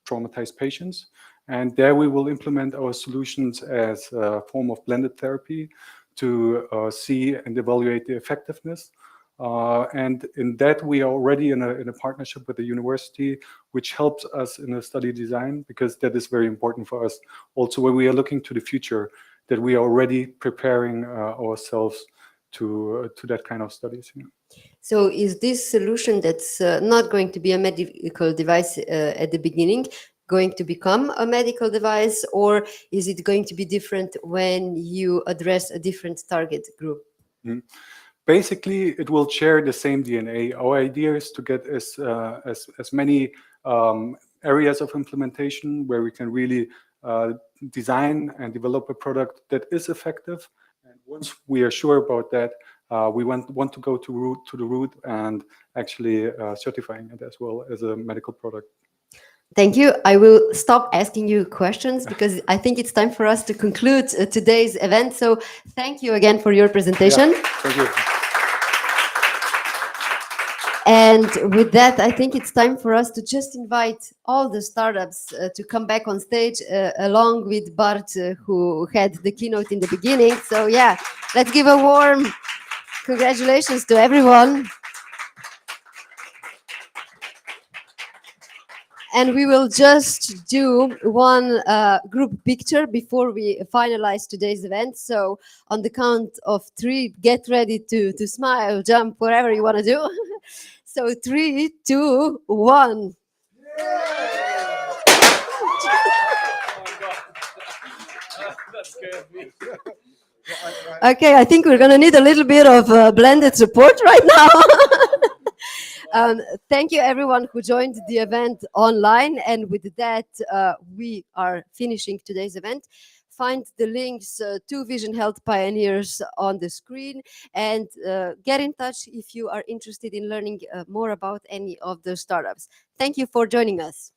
traumatized patients. And there we will implement our solutions as a form of blended therapy to see and evaluate the effectiveness. And in that, we are already in a partnership with the university, which helps us in a study design, because that is very important for us. Also, when we are looking to the future, that we are already preparing ourselves to that kind of studies. Yeah. So is this solution that's not going to be a medical device at the beginning going to become a medical device, or is it going to be different when you address a different target group? Mm-hmm. Basically, it will share the same DNA. Our idea is to get as many areas of implementation where we can really design and develop a product that is effective. And once we are sure about that, we want to go to the root and actually certifying it as well as a medical product. Thank you. I will stop asking you questions because I think it's time for us to conclude today's event. So thank you again for your presentation. Yeah, thank you. And with that, I think it's time for us to just invite all the startups to come back on stage along with Bart, who had the keynote in the beginning. So yeah, let's give a warm congratulations to everyone. And we will just do one group picture before we finalize today's event. So on the count of 3, get ready to smile, jump, whatever you want to do. So 3, 2, 1. Okay, I think we're going to need a little bit of blended support right now. Thank you everyone who joined the event online, and with that we are finishing today's event. Find the links to Vision Health Pioneers on the screen, and get in touch if you are interested in learning more about any of the startups. Thank you for joining us.